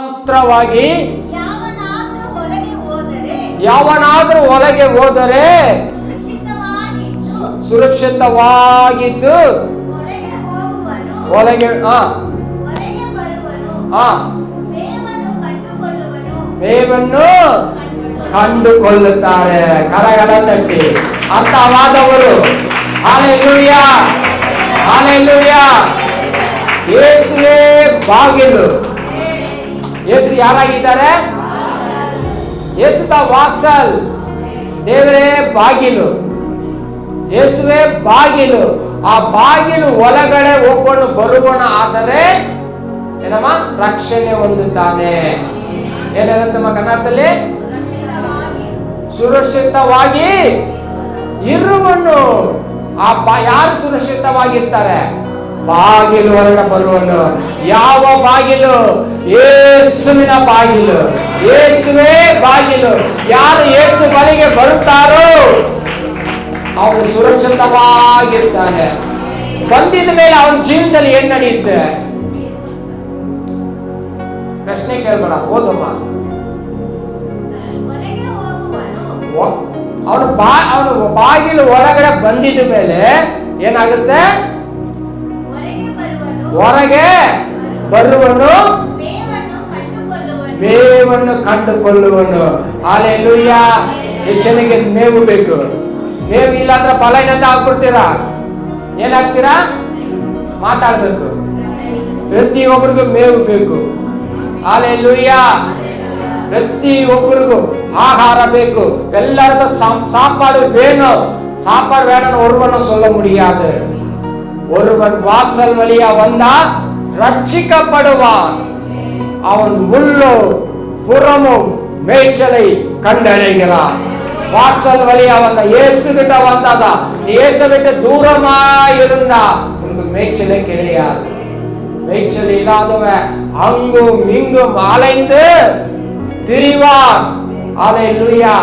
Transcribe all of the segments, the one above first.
ಮಂತ್ರವಾಗಿ ಯಾವನಾದರೂ ಒಳಗೆ ಹೋದರೆ ಸುರಕ್ಷಿತವಾಗಿದ್ದು ಒಳಗೆ ಮೇವನ್ನು ಕಂಡುಕೊಳ್ಳುತ್ತಾರೆ. ಕರಗಳ ತಟ್ಟಿ ಅರ್ಥವಾದವರು. Hallelujah, hallelujah. ಯೇಸುವೇ ಬಾಗಿಲು. ಯೇಸು ಯಾರಾಗಿದ್ದಾರೆ? ಯೇಸು ದ ವಾಸಲ್. ದೇವರೇ ಬಾಗಿಲು, ಯೇಸುವೇ ಬಾಗಿಲು. ಆ ಬಾಗಿಲು ಒಳಗಡೆ ಹೋಗ್ಕೊಂಡು ಬರುವಣ ಆದರೆ ಏನಮ್ಮ ರಕ್ಷಣೆ ಹೊಂದುತ್ತಾನೆ. ಏನಾಗುತ್ತಮ್ಮ ಕನ್ನಡದಲ್ಲಿ? ಸುರಕ್ಷಿತವಾಗಿ ಇರುವನು. ಯಾರು ಸುರಕ್ಷಿತವಾಗಿರ್ತಾರೆ? ಬಾಗಿಲು ಹೊರಗಡೆ ಬರುವನು. ಯಾವ ಬಾಗಿಲು? ಯೇಸುವಿನ ಬಾಗಿಲು. ಯೇಸುವೇ ಬಾಗಿಲು. ಯಾರು ಯೇಸು ಬಳಿಗೆ ಬರುತ್ತಾರೋ ಅವನು ಸುರಕ್ಷಿತವಾಗಿರ್ತಾನೆ. ಬಂದಿದ ಮೇಲೆ ಅವನ ಜೀವನದಲ್ಲಿ ಏನ್ ನಡೆಯುತ್ತೆ? ಪ್ರಶ್ನೆ ಕೇಳ್ಬೇಡ, ಓದಮ್ಮ. ಅವನು ಬಾಗಿಲು ಹೊರಗಡೆ ಬಂದಿದ ಮೇಲೆ ಏನಾಗುತ್ತೆ? ಹೊರಗೆ ಬರುವನು, ಮೇವನ್ನು ಕಂಡುಕೊಳ್ಳುವನು. ಹಲ್ಲೆಲೂಯಾ. ಎಷ್ಟು ಜನಕ್ಕೆ ಮೇವು ಬೇಕು? ಮೇವು ಇಲ್ಲ ಅಂದ್ರೆ ಫಲ ಏನಂತ ಹಾಕ್ಬಿಡ್ತೀರಾ? ಏನಾಗ್ತೀರಾ? ಮಾತಾಡ್ಬೇಕು. ಪ್ರತಿಯೊಬ್ಬರಿಗೂ ಮೇವು ಬೇಕು. ಹಲ್ಲೆಲೂಯಾ. ಪ್ರತಿಯೊಬ್ಬರಿಗೂ ஆகார ಬೇಕು. எல்லாருக்கும் சாப்பாடு வேணும். சாப்பாடு வேணும்னு ஒருவனும் சொல்ல முடியாது. ஒருவன் வாசல் வழியா வந்தா ரட்சிக்கப்படுவான். அவன் உள்ளோ புறமும் மேய்ச்சலை கண்டடைகிறான். வாசல் வழியா வந்தா, இயேசு கிட்ட வந்தாதான். இயேசு விட்டு தூரமா இருந்தா உனக்கு மேய்ச்சலே கிடையாது. மேய்ச்சல் இல்லாதவன் அங்கும் இங்கும் அலைந்து திரிவான். ಹಲ್ಲೆಲೂಯಾ.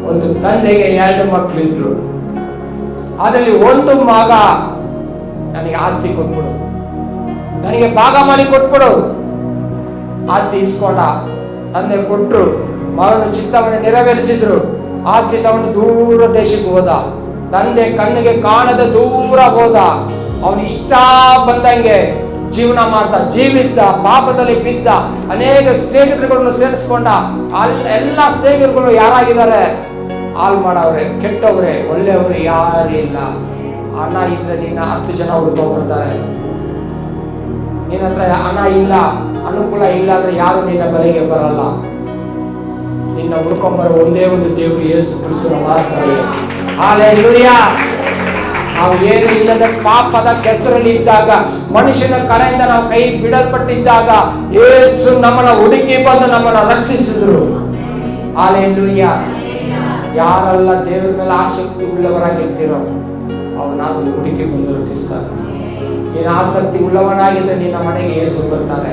ಒಂದು ತಂದೆಗೆ 2 ಮಕ್ಕಳಿದ್ರು. ಅದರಲ್ಲಿ ಒಂದು ಮಗ ನನಗೆ ಆಸ್ತಿ ಕೊಟ್ಬಿಡು, ನನಗೆ ಭಾಗ ಮಾಡಿ ಕೊಟ್ಬಿಡು. ಆಸ್ತಿ ಇಸ್ಕೊಂಡ. ತಂದೆ ಕೊಟ್ರು. ಮಗನ ಚಿತ್ತವನ್ನು ನೆರವೇರಿಸಿದ್ರು. ಆಸ್ತಿ ತಗೊಂಡು ದೂರ ದೇಶಕ್ಕೆ ಹೋದ. ತಂದೆ ಕಣ್ಣಿಗೆ ಕಾಣದ ದೂರ ಹೋದ. ಅವನು ಇಷ್ಟ ಬಂದಂಗೆ ಜೀವನ ಮಾಡ್ತಾ ಜೀವಿಸ್ದ. ಪಾಪದಲ್ಲಿ ಬಿದ್ದ. ಅನೇಕ ಸ್ನೇಹಿತರುಗಳನ್ನು ಸೇರಿಸ್ಕೊಂಡ. ಎಲ್ಲ ಸ್ನೇಹಿತರುಗಳು ಯಾರಾಗಿದ್ದಾರೆ? ಹಾಳು ಮಾಡವ್ರೆ, ಕೆಟ್ಟವ್ರೆ, ಒಳ್ಳೆಯವ್ರೆ ಯಾರು ಇಲ್ಲ. ಹಣ ಇದ್ರೆ ನಿನ್ನ 10 ಜನ ಹುಡ್ಕೊಂಡ್ಬರ್ತಾರೆ. ನಿನ್ನ ಹತ್ರ ಹಣ ಇಲ್ಲ, ಅನುಕೂಲ ಇಲ್ಲ ಅಂದ್ರೆ ಯಾರು ನಿನ್ನ ಬಳಿಗೆ ಬರಲ್ಲ. ನಿನ್ನ ಹುಡ್ಕೊಂಬರೋ ಒಂದೇ ಒಂದು ದೇವರು ಯೇಸು ಕ್ರಿಸ್ತನ ಮಾತ್ರ. ಹಲ್ಲೆಲೂಯಾ. ನಾವು ಏನು ಇಲ್ಲದ ಪಾಪದ ಕೆಸರಲ್ಲಿ ಇದ್ದಾಗ, ಮನುಷ್ಯನ ಕರೆಯಿಂದ ನಾವು ಕೈ ಬಿಡಲ್ಪಟ್ಟಿದ್ದಾಗ ಯೇಸು ನಮ್ಮನ್ನ ಹುಡುಕಿ ಬಂದು ನಮ್ಮನ್ನ ರಕ್ಷಿಸಿದ್ರು. ಹಲ್ಲೆಲೂಯಾ. ಯಾರೆಲ್ಲ ದೇವರ ಮೇಲೆ ಆಸಕ್ತಿ ಉಳ್ಳವರಾಗಿರ್ತೀರೋ ಅವನಾದ್ರೂ ಹುಡುಕಿ ಬಂದು ರಕ್ಷಿಸ್ತಾರೆ. ನೀನು ಆಸಕ್ತಿ ಉಳ್ಳವನಾಗಿದ್ದರೆ ನಿನ್ನ ಮನೆಗೆ ಯೇಸು ಬರ್ತಾರೆ.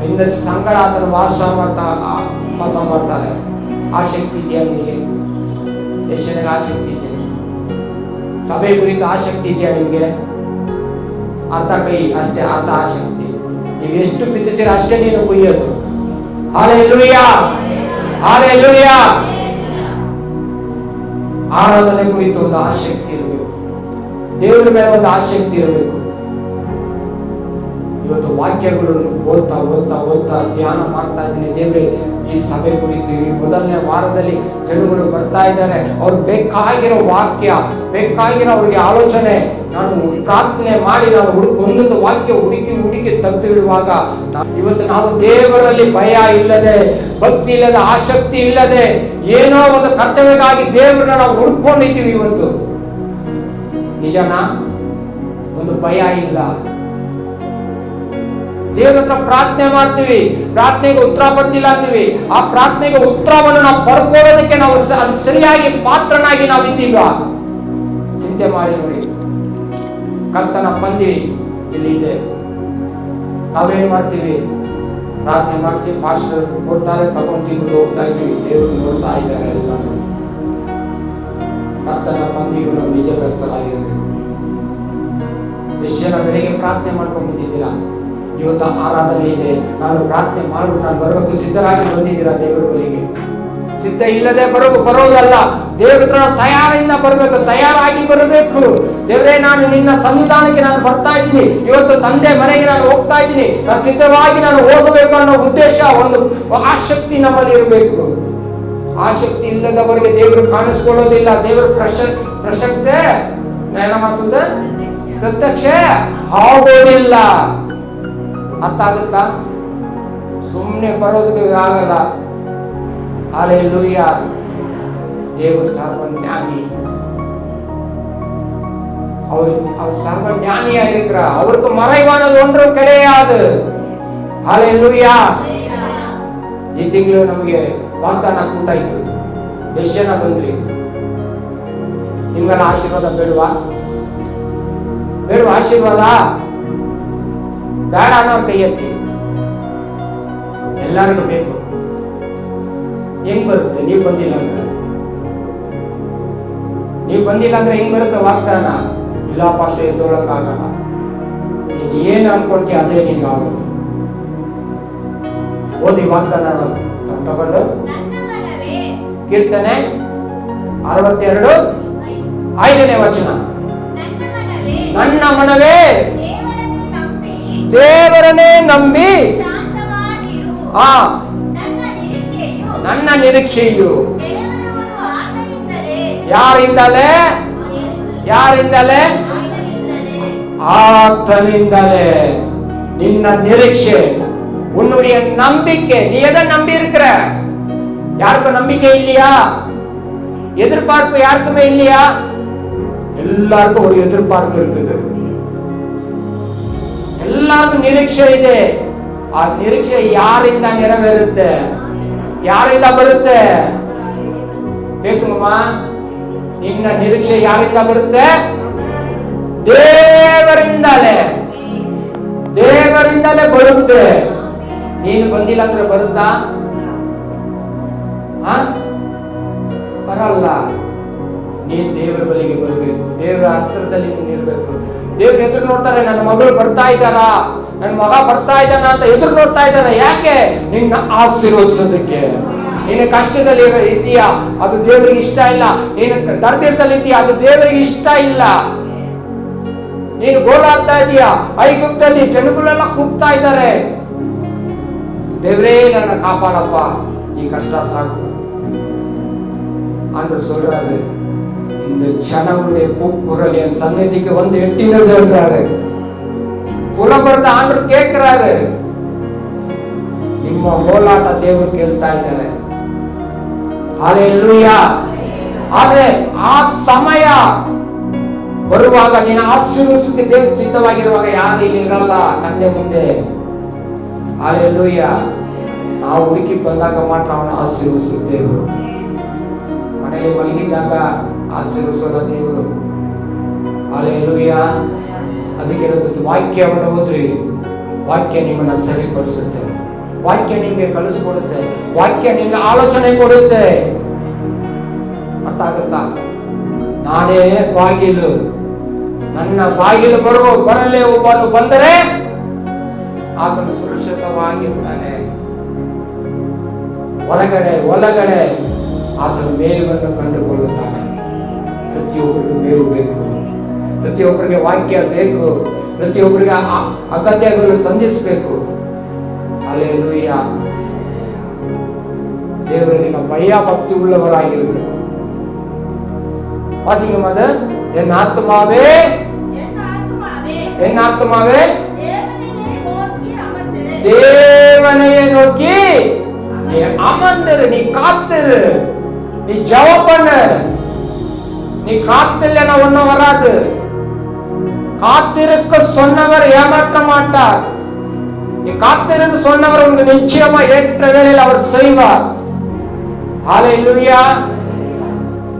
ನಿನ್ನ ಸಂಗಡ ಅದನ್ನು ವಾಸ ಮಾಡ್ತಾರೆ. ಆಸಕ್ತಿ ಇದೆಯಾ ನಿಮಗೆ? ಎಷ್ಟು ಜನಕ್ಕೆ ಆಸಕ್ತಿ ಇದೆ? ಸಭೆ ಕುರಿತು ಆಸಕ್ತಿ ಇದೆಯಾ ನಿಮಗೆ? ಅರ್ಧ ಕೈ ಅಷ್ಟೇ, ಅರ್ಧ ಆಸಕ್ತಿ. ನೀವು ಎಷ್ಟು ಬಿತ್ತುತ್ತೀರ ಅಷ್ಟೇ ನೀನು ಕುಯ್ಯೋದು. Hallelujah, hallelujah. ಆರಾಧನೆ ಕುರಿತು ಒಂದು ಆಸಕ್ತಿ ಇರಬೇಕು. ದೇವರ ಮೇಲೆ ಒಂದು ಆಸಕ್ತಿ ಇರಬೇಕು. ಇವತ್ತು ವಾಕ್ಯಗಳನ್ನು ಓದ್ತಾ ಓದ್ತಾ ಓದ್ತಾ ಧ್ಯಾನ ಮಾಡ್ತಾ ಇದ್ದೀನಿ. ದೇವರೇ, ಈ ಸಭೆ ಕುರಿತು ಈ ಮೊದಲನೇ ವಾರದಲ್ಲಿ ಜನಗಳು ಬರ್ತಾ ಇದ್ದಾರೆ. ಅವ್ರು ಬೇಕಾಗಿರೋ ವಾಕ್ಯ, ಬೇಕಾಗಿರೋ ಅವ್ರಿಗೆ ಆಲೋಚನೆ, ನಾನು ಪ್ರಾರ್ಥನೆ ಮಾಡಿ ನಾನು ಒಂದೊಂದು ವಾಕ್ಯ ಹುಡುಕಿ ತೆಗೆದು ಇಡುವಾಗ ಇವತ್ತು ನಾವು ದೇವರಲ್ಲಿ ಭಯ ಇಲ್ಲದೆ, ಭಕ್ತಿ ಇಲ್ಲದೆ, ಆಸಕ್ತಿ ಇಲ್ಲದೆ ಏನೋ ಒಂದು ಕರ್ತವ್ಯಕ್ಕಾಗಿ ದೇವರನ್ನ ನಾವು ಹುಡ್ಕೊಂಡಿದ್ದೀವಿ. ಇವತ್ತು ನಿಜನಾ? ಒಂದು ಭಯ ಇಲ್ಲ. ದೇವರ ಹತ್ರ ಪ್ರಾರ್ಥನೆ ಮಾಡ್ತೀವಿ, ಪ್ರಾರ್ಥನೆಗೆ ಉತ್ತರ ಬರ್ತಿಲ್ಲ ಅಂತೀವಿ. ಆ ಪ್ರಾರ್ಥನೆಗೆ ಉತ್ತರವನ್ನು ನಾವು ಪಡ್ಕೊಳ್ಳೋದಕ್ಕೆ ನಾವು ಸರಿಯಾಗಿ ಪಾತ್ರನಾಗಿ ನಾವು ಇದ್ದೀಗ. ಚಿಂತೆ ಮಾಡಿ ನೋಡಿ. ಕರ್ತನ ಪಂದಿ ಇಲ್ಲಿ ಇದೆ. ನಾವೇನ್ ಮಾಡ್ತೀವಿ? ಪ್ರಾರ್ಥನೆ ಮಾಡ್ತೀವಿ, ಪಾಸ್ಟರ್ ಕೊಡ್ತಾರೆ, ತಗೊಂಡು ತಿಂದು ಹೋಗ್ತಾ ಇದ್ದೀವಿ. ದೇವರು ನೋಡ್ತಾ ಇದ್ದಾರೆ ಎಲ್ಲ. ಕರ್ತನ ಪಂದಿಗೂ ನಾವು ನಿಜಗಸ್ತರಾಗಿರಬೇಕು. ಎಷ್ಟು ಜನ ಬೆಳಿಗ್ಗೆ ಪ್ರಾರ್ಥನೆ ಮಾಡ್ಕೊಂಡು ಬಂದಿದ್ದೀರಾ? ಇವತ್ತು ಆರಾಧನೆ ಇದೆ, ನಾನು ಪ್ರಾರ್ಥನೆ ಮಾಡ್ಬಿಟ್ಟು ನಾನು ಬರಬೇಕು, ಸಿದ್ಧರಾಗಿ ಬಂದಿದ್ದೀರಾ ದೇವರ ಬಳಿಗೆ? ಸಿದ್ಧ ಇಲ್ಲದೆ ಬರೋದಲ್ಲ, ದೇವರ ಹತ್ರ ತಯಾರಿಯಿಂದ ಬರಬೇಕು, ತಯಾರಾಗಿ ಬರಬೇಕು. ದೇವರೇ, ನಾನು ನಿನ್ನ ಸಂವಿಧಾನಕ್ಕೆ ನಾನು ಬರ್ತಾ ಇದ್ದೀನಿ, ಇವತ್ತು ತಂದೆ ಮನೆಗೆ ನಾನು ಹೋಗ್ತಾ ಇದ್ದೀನಿ, ನಾನು ಸಿದ್ಧವಾಗಿ ನಾನು ಹೋಗಬೇಕು ಅನ್ನೋ ಉದ್ದೇಶ, ಒಂದು ಆಸಕ್ತಿ ನಮ್ಮಲ್ಲಿ ಇರಬೇಕು. ಆಸಕ್ತಿ ಇಲ್ಲದವರಿಗೆ ದೇವರು ಕಾಣಿಸ್ಕೊಳ್ಳೋದಿಲ್ಲ. ದೇವರ ಪ್ರಸಕ್ತೆ ಪ್ರತ್ಯಕ್ಷ ಆಗೋದಿಲ್ಲ. ಅರ್ಥ ಆಗುತ್ತಾ? ಸುಮ್ಮನೆ ಬರೋದಕ್ಕೆ ಆಗಲ್ಲ. ஹல்லேலூயா. தேவ சர்வ ஞானி. அவர் சர்வ ஞானியா இருக்கிறார். அவருக்கு மறைவானது ஒன்றும் கிடையாது. ஹல்லேலூயா. ಈ ತಿಂಗಳು ನಮಗೆ ವಾಗ್ದಾನ ಕೂಟ ಇತ್ತು. ಎಷ್ಟು ಜನ ಬಂದ್ರಿ? ನಿಮ್ಗೆಲ್ಲ ಆಶೀರ್ವಾದ ಬೇಡವಾ? ಆಶೀರ್ವಾದ ಬೇಡ ಅನ್ನೋ ಕೈ ಎತ್ತಿ. ಎಲ್ಲರಿಗೂ ಬೇಕು. ಹೆಂಗ್ ಬರುತ್ತೆ? ನೀವು ಬಂದಿಲ್ಲ ಅಂದ್ರೆ ಹೆಂಗ್ ಬರುತ್ತೆ ವಾಗ್ದಾನ? ಇಲ್ಲ ಪಾಸ್ಟ್ ಎದ್ದೊಳಕ್ ಆಗಲ್ಲ. ನೀನ್ ಏನ್ ಅನ್ಕೊಂತೀಯ ಅದೇ ನಿನ್ಗೆ ಆಗೋದು. ಓದಿ ವಾಗ್ದಾನ ತಗೊಂಡು ಕೀರ್ತನೆ 62:5 ವಚನ. ನನ್ನ ಮನವೇ ದೇವರನ್ನೇ ನಂಬಿ ನನ್ನ ನಿರೀಕ್ಷೆಯು ಯಾರಿಂದಲೇ? ஆத்தனிந்தலே. நின்ன நிರೀಕ್ಷೆ, உன்னுடைய நம்பிக்கை. நீ எதை நம்பி இருக்கிற? யாருக்கும் நம்பிக்கை இல்லையா? எதிர்பார்ப்பு யாருக்குமே இல்லையா? எல்லாருக்கும் ஒரு எதிர்பார்ப்பு இருக்குது. எல்லாருக்கும் ನಿರೀಕ್ಷೆ ಇದೆ. ಆ ನಿರೀಕ್ಷೆ ಯಾರಿಂದ ನೆರವೇರುತ್ತೆ? ಯಾರಿಂದ ಬರುತ್ತೆ? பேசுங்கம்மா. ನಿನ್ನ ನಿರೀಕ್ಷೆ ಯಾರಿಂದ ಬರುತ್ತೆ? ದೇವರಿಂದಲೇ ಬರುತ್ತೆ. ನೀನು ಬಂದಿಲ್ಲ ಅಂದ್ರೆ ಬರುತ್ತಾ? ಬರಲ್ಲ. ನೀನ್ ದೇವರ ಬಳಿಗೆ ಬರಬೇಕು. ದೇವರ ಹತ್ತಿರದಲ್ಲಿ ನೀನು ಇರಬೇಕು. ದೇವ್ರ ಎದುರು ನೋಡ್ತಾರೆ, ನನ್ನ ಮಗಳು ಬರ್ತಾ ಇದ್ದಾರ, ನನ್ನ ಮಗ ಬರ್ತಾ ಇದ್ದಾನ ಅಂತ ಎದುರು ನೋಡ್ತಾ ಇದ್ದಾರೆ. ಯಾಕೆ? ನಿನ್ನ ಆಶೀರ್ವದಿಸೋದಕ್ಕೆ. ನೀನು ಕಷ್ಟದಲ್ಲಿ ಇದೆಯಾ, ಅದು ದೇವರಿಗೆ ಇಷ್ಟ ಇಲ್ಲ. ನೀನು ದರಿದ್ರದಲ್ಲಿ ಇದೆಯಾ, ಅದು ದೇವರಿಗೆ ಇಷ್ಟ ಇಲ್ಲ. ನೀನು ಗೋಳಾಡ್ತಾ ಇದೀಯಾ, ಐಗುಪ್ತದಲ್ಲಿ ಜನಗಳೆಲ್ಲ ಕೂಗ್ತಾ ಇದ್ದಾರೆ, ದೇವರೇ ನನ್ನ ಕಾಪಾಡಪ್ಪ, ಈ ಕಷ್ಟ ಸಾಕು என்று சொல்றாரு. இந்த ஜனங்களுடைய கூக்குரல் என் சந்நிதிக்கு வந்து எட்டினது என்றாரு. புலம்பರದ ಆಂಡ್ರು ಕೇಳ್ಕறாரு. ನಿಮ್ಮ ಗೋಳಾಟ ದೇವರು ಕೇಳ್ತಾ ಇದ್ದಾರೆ. ಹಲ್ಲೆಲೂಯಾ. ಆದ್ರೆ ಆ ಸಮಯ ಬರುವಾಗ, ನೀನು ಆಶೀರ್ವದಿಸಕ್ಕೆ ದೇವರು ಸಿದ್ಧವಾಗಿರುವಾಗ ಯಾರು ಇಲ್ಲಿ ಇರಲ್ಲ ತಂದೆ ಮುಂದೆ. ಹಲ್ಲೆಲೂಯಾ. ನಾವು ಹುಡುಕಿ ಬಂದಾಗ ಮಾತ್ರ ಅವನ ಆಶೀರ್ವದಿಸುವ ದೇವರು. ಮನೆಯಲ್ಲಿ ಮಲಗಿದ್ದಾಗ ಆಶೀರ್ವದಿಸೋದ ದೇವರು. ಹಲ್ಲೆಲೂಯಾ. ಅದಕ್ಕೆ ವಾಕ್ಯವನ್ನು ಓದ್ರಿ. ವಾಕ್ಯ ನಿಮ್ಮನ್ನ ಸರಿಪಡಿಸುತ್ತೆ. ವಾಕ್ಯ ನಿಮಗೆ ಕಲಿಸಿಕೊಡುತ್ತೆ. ವಾಕ್ಯ ನಿಮಗೆ ಆಲೋಚನೆ ಕೊಡುತ್ತೆ. ಅರ್ಥ ಆಗುತ್ತಾ? ನಾನೇ ಬಾಗಿಲು, ನನ್ನ ಬಾಗಿಲು ಬರಲೇ ಒಬ್ಬನು ಬಂದರೆ ಆತನು ಸುರಕ್ಷಿತವಾಗಿರ್ತಾನೆ. ಒಳಗಡೆ ಆತನು ಮೇಲನ್ನು ಕಂಡುಕೊಳ್ಳುತ್ತಾನೆ. ಪ್ರತಿಯೊಬ್ಬರಿಗೂ ಮೇವು ಬೇಕು, ಪ್ರತಿಯೊಬ್ಬರಿಗೆ ವಾಕ್ಯ ಬೇಕು, ಪ್ರತಿಯೊಬ್ಬರಿಗೆ ಅಗತ್ಯಗಳು ಸಂಧಿಸಬೇಕು. ಹಲ್ಲೆಲೂಯಾ. ದೇವರಿಗೆ ಭಯ ಭಕ್ತಿ ಉಳ್ಳವರಾಗಿರಬೇಕು. ವಾಸಿಂಗ ಮದ ಎನ್ನ ಆತ್ಮಾವೇ தேவனையே நோக்கி நீ அமர்ந்திரு, நீ காத்திரு, நீ ஜெபம் பண்ணு. நீ காத்தில்லைன்னா ஒண்ணும் வராது. காத்திருக்க சொன்னவர் ஏமாற்ற மாட்டார். நீ காத்திருந்து சொன்னவர் உங்களுக்கு நிச்சயமா ஏற்ற வேளையில் அவர் செய்வார். ஹல்லேலூயா.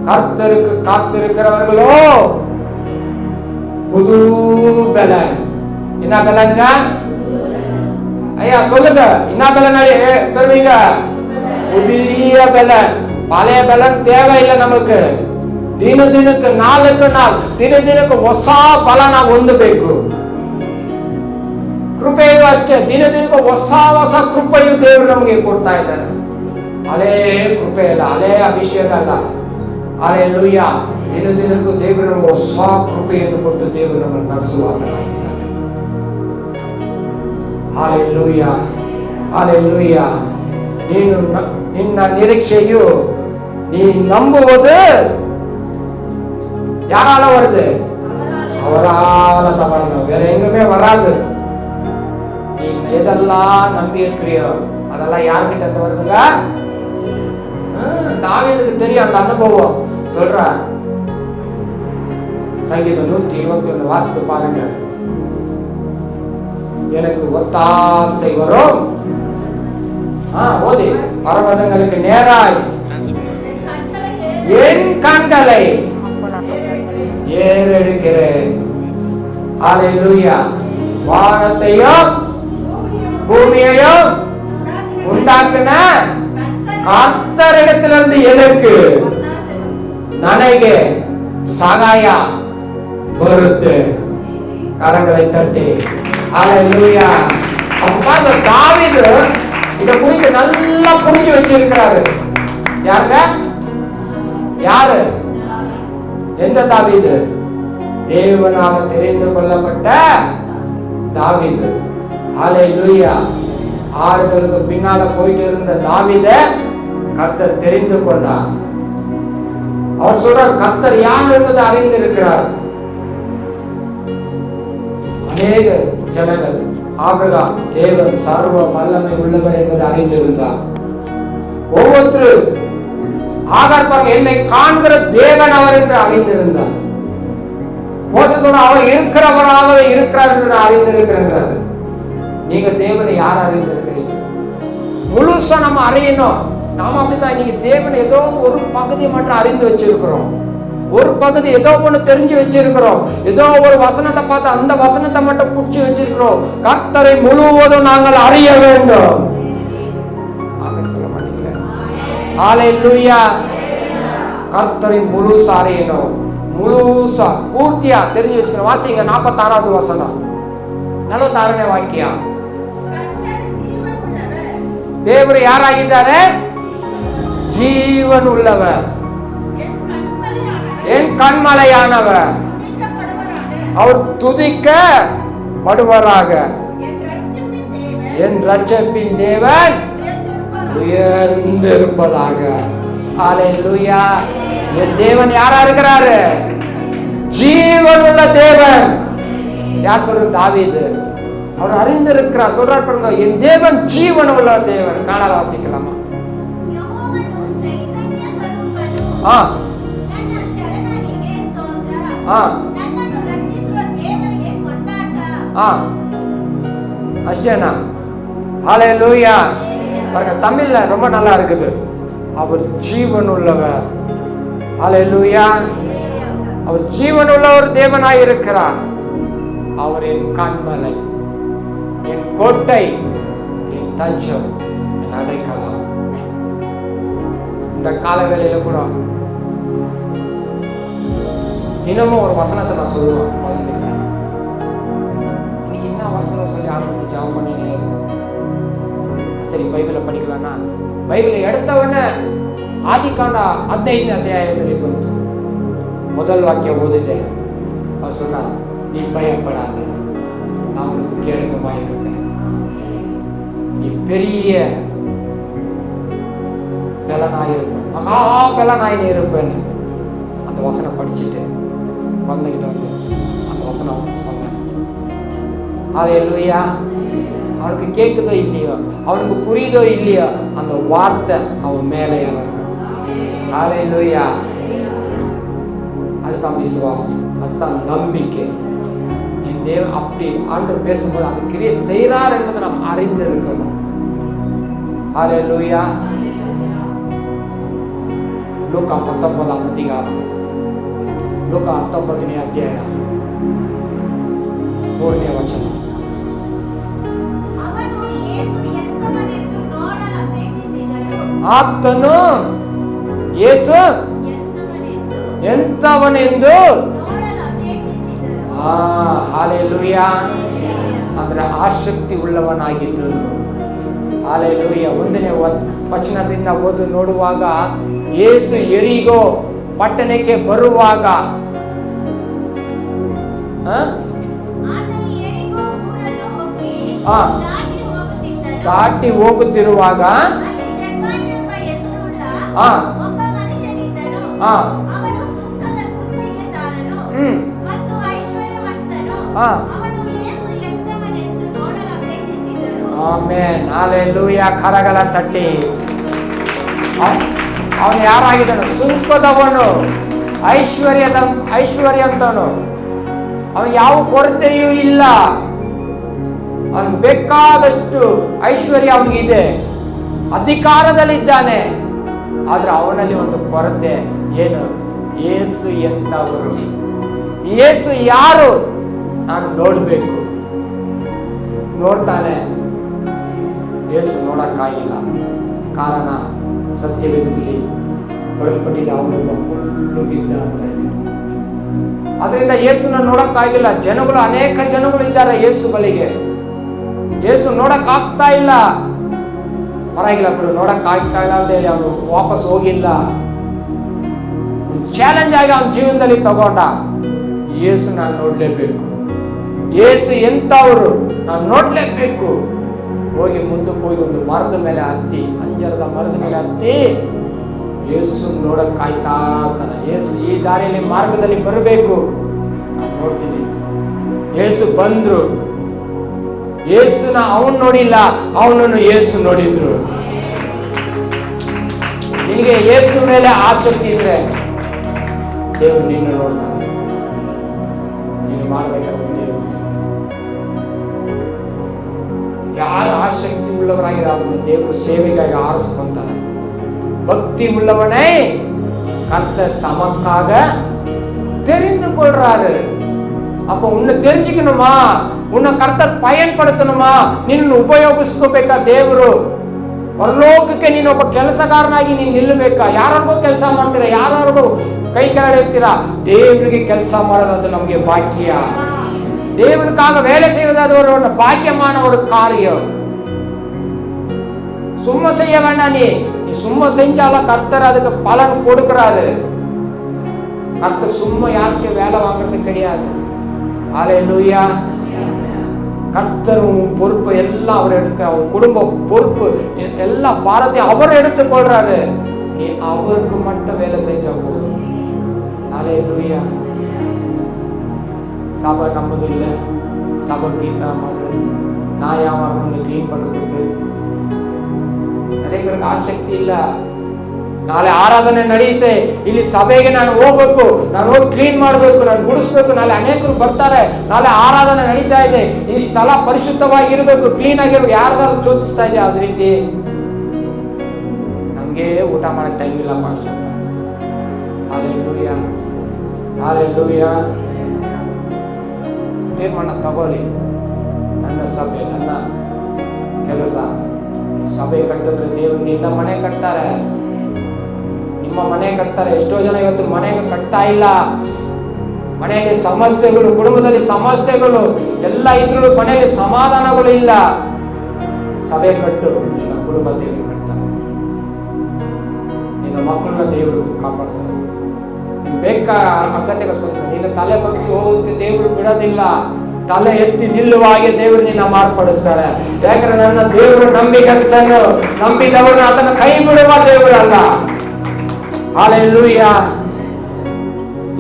கர்த்தருக்கு காத்திருக்கிறவர்களோ புது பலன். என்ன பலங்க ஐயா சொல்லுங்க? என்ன பலன் பெறுவீங்க? புதிய பலன். பழைய பலன் தேவையில்லை நமக்கு. ದಿನಕ್ಕೆ ನಾಲ್ಕು ದಿನಕ್ಕೆ ಹೊಸ ಬಲ ನಾವು ಹೊಂದಬೇಕು. ಕೃಪೆಯೂ ಅಷ್ಟೇ, ದಿನ ದಿನಕ್ಕೂ ಹೊಸ ಹೊಸ ಕೃಪೆಯು ದೇವರು ನಮಗೆ ಕೊಡ್ತಾ ಇದ್ದಾರೆ. ಹಳೇ ಕೃಪೆ ಅಲ್ಲ, ಹಳೇ ಅಭಿಷೇಕ ಅಲ್ಲ. ಹಲ್ಲೆಲೂಯ. ದಿನ ದಿನಕ್ಕೂ ದೇವರು ನಮಗೆ ಹೊಸ ಕೃಪೆಯನ್ನು ಕೊಟ್ಟು ದೇವರು ನಮ್ಮನ್ನು ನಡೆಸುವಾತನಾಗಿದ್ದಾನೆ. Hallelujah, hallelujah. ನೀನು ನಿನ್ನ ನಿರೀಕ್ಷೆಯು நீ நம்புவது யாரால வருது? அவரால தான் வரணும், வேற எங்குமே வராது. நீ எதெல்லாம் நம்பி இருக்கிறியோ அதெல்லாம் யார்கிட்ட இருந்து வருதுங்க? தாவீதுக்கு தெரியும் அந்த அனுபவம். சொல்ற சங்கீதம் 121 வாசித்து பாருங்க. எனக்கு ஒத்தாசை வரும், ஓதி, பர்வதங்களுக்கு நேராய் என் கண்களை ஏறெடுக்கிறேன். ஹல்லேலூயா. வானத்தையும் பூமியையும் உண்டாக்கின கர்த்தரிடத்திலிருந்து எனக்கு நனைகே சகாயா பொறுத்து. கரங்களை தட்டி ஹல்லேலூயா. அப்ப தாவீது இத குறித்து நல்லா புரிஞ்சு வச்சிருக்கிறாரு. யாருங்க? யாரு? எந்த தாவீது? தேவனால தெரிந்து கொள்ளப்பட்ட தாவீது. ஹல்லேலூயா. ஆடுகளுக்கு பின்னால போயிட்டு இருந்த தாவீத கர்த்தர் தெரிந்து கொண்டார். அவர் சொல்றார், கர்த்தர் யார் என்பதை அறிந்திருக்கிறார். அநேக ஜனங்கள் ஆபிரகாம் தேவன் சர்வ வல்லமை உள்ளவர் என்பதை அறிந்திருந்தார். ஒவ்வொருத்தரும் ஆகார் பாருங்க, என்னை காண்கிற தேவன் அவர் என்று அறிந்திருந்தார். மோசே சொல்ற, அவர் இருக்கிறவராகவே இருக்கிறார் என்று நான் அறிந்திருக்கிறேன். நீங்க தேவனை யார் அறிந்திருக்கிறீங்க? முழுசா நம்ம அறியணும். நாம அப்படிதான் இன்னைக்கு தேவனை ஏதோ ஒரு பகுதியை மட்டும் அறிந்து வச்சிருக்கிறோம். ஒரு பகுதி ஏதோ ஒண்ணு தெரிஞ்சு வச்சிருக்கிறோம். ஏதோ ஒரு வசனத்தை பார்த்து அந்த வசனத்தை மட்டும் புடிச்சு வச்சிருக்கிறோம். கர்த்தரை முழுவதும் நாங்கள் அறிய வேண்டும். ஆமென் சொல்ல மாட்டீங்களா? ஹல்லேலூயா. கர்த்தரை முழுசா அறியணும், முழுசா பூர்த்தியா தெரிஞ்சு வச்சுக்கணும். வாசிங்க 46வது வசனம், 46ನೇ ವಾಕ್ಯ. ದೇವರು ಯಾರಾಗಿದ್ದಾರೆ? ಜೀವನ್ உள்ளவர், என் கண்மலையானவர், அவர் துதிக்கப்படுவராக. என் ரட்சிப்பின் தேவன் உயர்ந்திருப்பதாக. ஹல்லேலூயா. என் தேவன் யாரா இருக்கிறாரு? ஜீவன் உள்ள தேவன். யார் சொல்ற? தாவீது. அவர் அறிந்திருக்கிறார். சொல்றார் பாருங்க, என் தேவன் ஜீவன் உள்ள தேவன். காணாத வாசிக்கலாமா? அஷ்டேனா. ஹல்லேலூயா. பாருங்க, தமிழ்ல ரொம்ப நல்லா இருக்குது. அவர் ஜீவன் உள்ளவர். ஹல்லேலூயா. அவர் ஜீவன் உள்ள ஒரு தேவனாய் இருக்கிறார். அவர் என் கண்மலை, என் கோட்டை, என் தஞ்சம், என் அடைக்கலம். இந்த காலவேளையில கூட தினமும் ஒரு வசனத்தை நான் சொல்லுவேன். இன்னைக்கு என்ன வசனம் சொல்லி ஆரம்பிச்சு ஜெபம் பண்ணினே இருக்கும். சரி, பைபிளை படிக்கலாம்னா பைபிளை எடுத்த உடனே ஆதிகாண்ட 15 அத்தியாயத்தில் கொடுத்து முதல் வாக்கியம் ஓதுதே. அவர் சொன்னார், நீ பயப்படாது, நான் உனக்கு கேடகமாய் இருப்பேன், நீ பெரிய பலனாயிருப்பேன், மகா பலனாய் இருப்பேன்னு அந்த வசனம் படிச்சுட்டு வந்துகிட்ட வந்து அந்த வசனம் சொன்னேன். ஹல்லேலூயா. அவனுக்கு கேட்குதோ இல்லையோ, அவனுக்கு புரியுதோ இல்லையோ, அந்த வார்த்தை அவன் மேலே இறங்கும். ஹல்லேலூயா. அதுதான் விசுவாசம், அதுதான் நம்பிக்கை. என் தேவன் அப்படி ஆண்டவர் பேசும்போது அந்த கிரியை செய்கிறார் என்பதை நாம் அறிந்திருக்கணும். ஹல்லேலூயா. லூக்கா 19ஆம் அதிகாரம், லூக்கா 19ನೇ ಅಧ್ಯಾಯ 3ನೇ ವಚನ. ಆತನು ಯೇಸು ಎಂತವನೆಂದು. ಹಲ್ಲೇಲೂಯಾ. ಅದರ ಆಸಕ್ತಿ ಉಳ್ಳವನಾಗಿದ್ದನು. ಹಲ್ಲೆಲೂಯಾ. 1ನೇ ವಚನದಿಂದ ಓದು ನೋಡುವಾಗ, ಯೇಸು ಯೆರಿಕೋ ಪಟ್ಟಣಕ್ಕೆ ಬರುವಾಗ ದಾಟಿ ಹೋಗುತ್ತಿರುವಾಗ ಆಮೆನ್, ಹಲ್ಲೆಲೂಯಾ. ಕರಗಳ ತಟ್ಟಿ. ಅವನು ಯಾರಾಗಿದ್ದನು? ಸುಂಕದವನು, ಐಶ್ವರ್ಯಂತವನು. ಅವನು ಯಾವ ಕೊರತೆಯೂ ಇಲ್ಲ. ಅವನಿಗೆ ಬೇಕಾದಷ್ಟು ಐಶ್ವರ್ಯ ಅವನಿಗಿದೆ, ಅಧಿಕಾರದಲ್ಲಿದ್ದಾನೆ. ಆದ್ರೆ ಅವನಲ್ಲಿ ಒಂದು ಕೊರತೆ ಏನು? ಯೇಸು ಎಂತವರು, ಯೇಸು ಯಾರು ನಾನು ನೋಡಬೇಕು. ನೋಡ್ತಾನೆ, ಯೇಸು ನೋಡಕ್ಕಾಗಿಲ್ಲ. ಕಾರಣ ಸತ್ಯವೇದದಲ್ಲಿ ಬರೆಯಲ್ಪಟ್ಟಿದೆ, ಅವನು ಕುಳ್ಳುಗಿದ್ದ ಅಂತ. ಅದರಿಂದ ಯೇಸುನ ನೋಡಕ್ಕಾಗಿಲ್ಲ. ಜನಗಳು, ಅನೇಕ ಜನಗಳು ಇದ್ದಾರೆ ಯೇಸು ಬಳಿಗೆ. ಯೇಸು ನೋಡಕ್ ಆಗ್ತಾ ಇಲ್ಲ. ಪರವಾಗಿಲ್ಲ ಬಿಡು, ನೋಡಕ್ ಆಗ್ತಾ ಇಲ್ಲ ಅಂತ ಹೇಳಿ ಅವನು ವಾಪಸ್ ಹೋಗಿಲ್ಲ. ಚಾಲೆಂಜ್ ಆಗಿ ಅವನ ಜೀವನದಲ್ಲಿ ತಗೊಂಡ, ಯೇಸು ನಾನು ನೋಡ್ಲೇಬೇಕು, ಯೇಸು ಎಂತವರು ನಾನು ನೋಡ್ಲೇಬೇಕು. ಹೋಗಿ ಮುಂದಕ್ಕೆ ಹೋಗಿ ಒಂದು ಮರದ ಮೇಲೆ ಹತ್ತಿ, ಅಂಜರದ ಮರದ ಮೇಲೆ ಹತ್ತಿ ಯೇಸು ನೋಡಕ್ ಕಾಯ್ತಾ ಇರ್ತಾನೆ. ಯೇಸು ಈ ದಾರಿಯಲ್ಲಿ ಮಾರ್ಗದಲ್ಲಿ ಬರಬೇಕು, ನಾನು ನೋಡ್ತೀನಿ. ಯೇಸು ಬಂದ್ರು. ಯೇಸುನ ಅವನು ನೋಡಿಲ್ಲ, ಅವನನ್ನು ಯೇಸು ನೋಡಿದ್ರು. ನಿನಗೆ ಯೇಸು ಮೇಲೆ ಆಸಕ್ತಿ ಇದ್ರೆ ದೇವರು ನಿನ್ನ ನೋಡ್ತಾನೆ. ನೀನು ಮಾಡಬೇಕಾದ ಯಾರು ಆಸಕ್ತಿ உள்ளவராக அவனை தேவ சேவைக்காக ஆரம்பித்தார். பக்தி உள்ளவனை கர்த்தர் தமக்காக தெரிந்து கொள்றாரு. அப்ப உன்னை தெரிஞ்சுக்கணுமா, உன்னை ಕರ್ತರ್ பயன்படுத்தணுமா, ನಿನ್ನ ಉಪಯೋಗಿಸ್ಕೋಬೇಕಾ ದೇವರು. ಪರಲೋಕಕ್ಕೆ ನೀನು ಒಬ್ಬ ಕೆಲಸಗಾರನಾಗಿ ನೀನು ನಿಲ್ಲಬೇಕಾ. ಯಾರಿಗೋ ಕೆಲಸ ಮಾಡ್ತೀರಾ, ಯಾರಿಗೋ ಕೈ ಕೆಳಗಿರ್ತೀರಾ. ದೇವರಿಗೆ ಕೆಲಸ ಮಾಡೋದು ನಮಗೆ ಭಾಗ್ಯ. தேவனுக்காக வேலை செய்வது ஒரு பாக்கியமான ஒரு காரியம். சும்மா செய்ய வேண்டாம். நீ சும்மா செஞ்சாலும் கர்த்தர் அதுக்கு பலன் கொடுக்கிறாரு. கர்த்தர் சும்மா யாருக்கு வேலை வாங்குறது கிடையாது. ஹல்லேலூயா. கர்த்தர் பொறுப்பு எல்லாம் அவர் எடுத்து, அவர் குடும்ப பொறுப்பு எல்லா பாரத்தையும் அவர் எடுத்துக் கொள்றாரு. நீ அவருக்கு மட்டும் வேலை செஞ்சா போதும். ஹல்லேலூயா. சபை நம்பது இல்லை, சபை கீட்டாமது நான் யாரும் கிளீன் பண்றதுக்கு நிறைய பேருக்கு ಆಸಕ್ತಿ ಇಲ್ಲ. ನಾಳೆ ಆರಾಧನೆ ನಡೆಯುತ್ತೆ, ಇಲ್ಲಿ ಸಭೆಗೆ ನಾನು ಹೋಗ್ಬೇಕು, ನಾನು ಹೋಗಿ ಕ್ಲೀನ್ ಮಾಡಬೇಕು, ನಾನು ಗುಡಿಸ್ಬೇಕು. ನಾಳೆ ಅನೇಕರು ಬರ್ತಾರೆ, ನಾಳೆ ಆರಾಧನೆ ನಡೀತಾ ಇದೆ, ಈ ಸ್ಥಳ ಪರಿಶುದ್ಧವಾಗಿರ್ಬೇಕು, ಕ್ಲೀನ್ ಆಗಿರ್ಬೇಕು. ಯಾರ್ದಾದ್ರು ಸೂಚಿಸ್ತಾ ಇದೆ ಅದ ರೀತಿ. ನಮ್ಗೆ ಊಟ ಮಾಡಕ್ ಟೈಮ್ ಇಲ್ಲ ಪಾಸ್ಟರ್. Hallelujah, hallelujah. ತೀರ್ಮಾನ ತಗೊಳ್ಳಿ. ನನ್ನ ಸಭೆ, ನನ್ನ ಕೆಲಸ. ಸಭೆ ಕಟ್ಟಿದ್ರೆ ದೇವರು ನಿನ್ನ ಮನೆ ಕಟ್ತಾರೆ, ನಿಮ್ಮ ಮನೆ ಕಟ್ತಾರೆ. ಎಷ್ಟೋ ಜನ ಇವತ್ತು ಮನೆಗೆ ಕಟ್ತಾ ಇಲ್ಲ. ಮನೆಯಲ್ಲಿ ಸಮಸ್ಯೆಗಳು, ಕುಟುಂಬದಲ್ಲಿ ಸಮಸ್ಯೆಗಳು ಎಲ್ಲ ಇದ್ರು, ಮನೆಯಲ್ಲಿ ಸಮಾಧಾನಗಳು ಇಲ್ಲ. ಸಭೆ ಕಟ್ಟು, ನಿನ್ನ ಕುಟುಂಬ ದೇವರು ಕಟ್ತಾರೆ, ನಿನ್ನ ಮಕ್ಕಳನ್ನ ದೇವರು ಕಾಪಾಡ್ತಾರೆ. ಬೇಕಾ ಅಗತ್ಯಗಳ ಸ್ವಲ್ಪ ನಿನ್ನ ತಲೆ ಬಗ್ಸಿ ಹೋಗೋದಕ್ಕೆ ದೇವರು ಬಿಡೋದಿಲ್ಲ. ತಲೆ ಎತ್ತಿ ನಿಲ್ಲುವಾಗೆ ದೇವರು ನಿನ್ನ ಮಾರ್ಪಡಿಸ್ತಾರೆ. ಯಾಕಂದ್ರೆ ನನ್ನ ದೇವರು ನಂಬಿಕಸ್ಥನು, ನಂಬಿದವನು ಅದನ್ನು ಕೈ ಬಿಡುವ ದೇವರಲ್ಲ. ಹಲ್ಲೇಲೂಯಾ.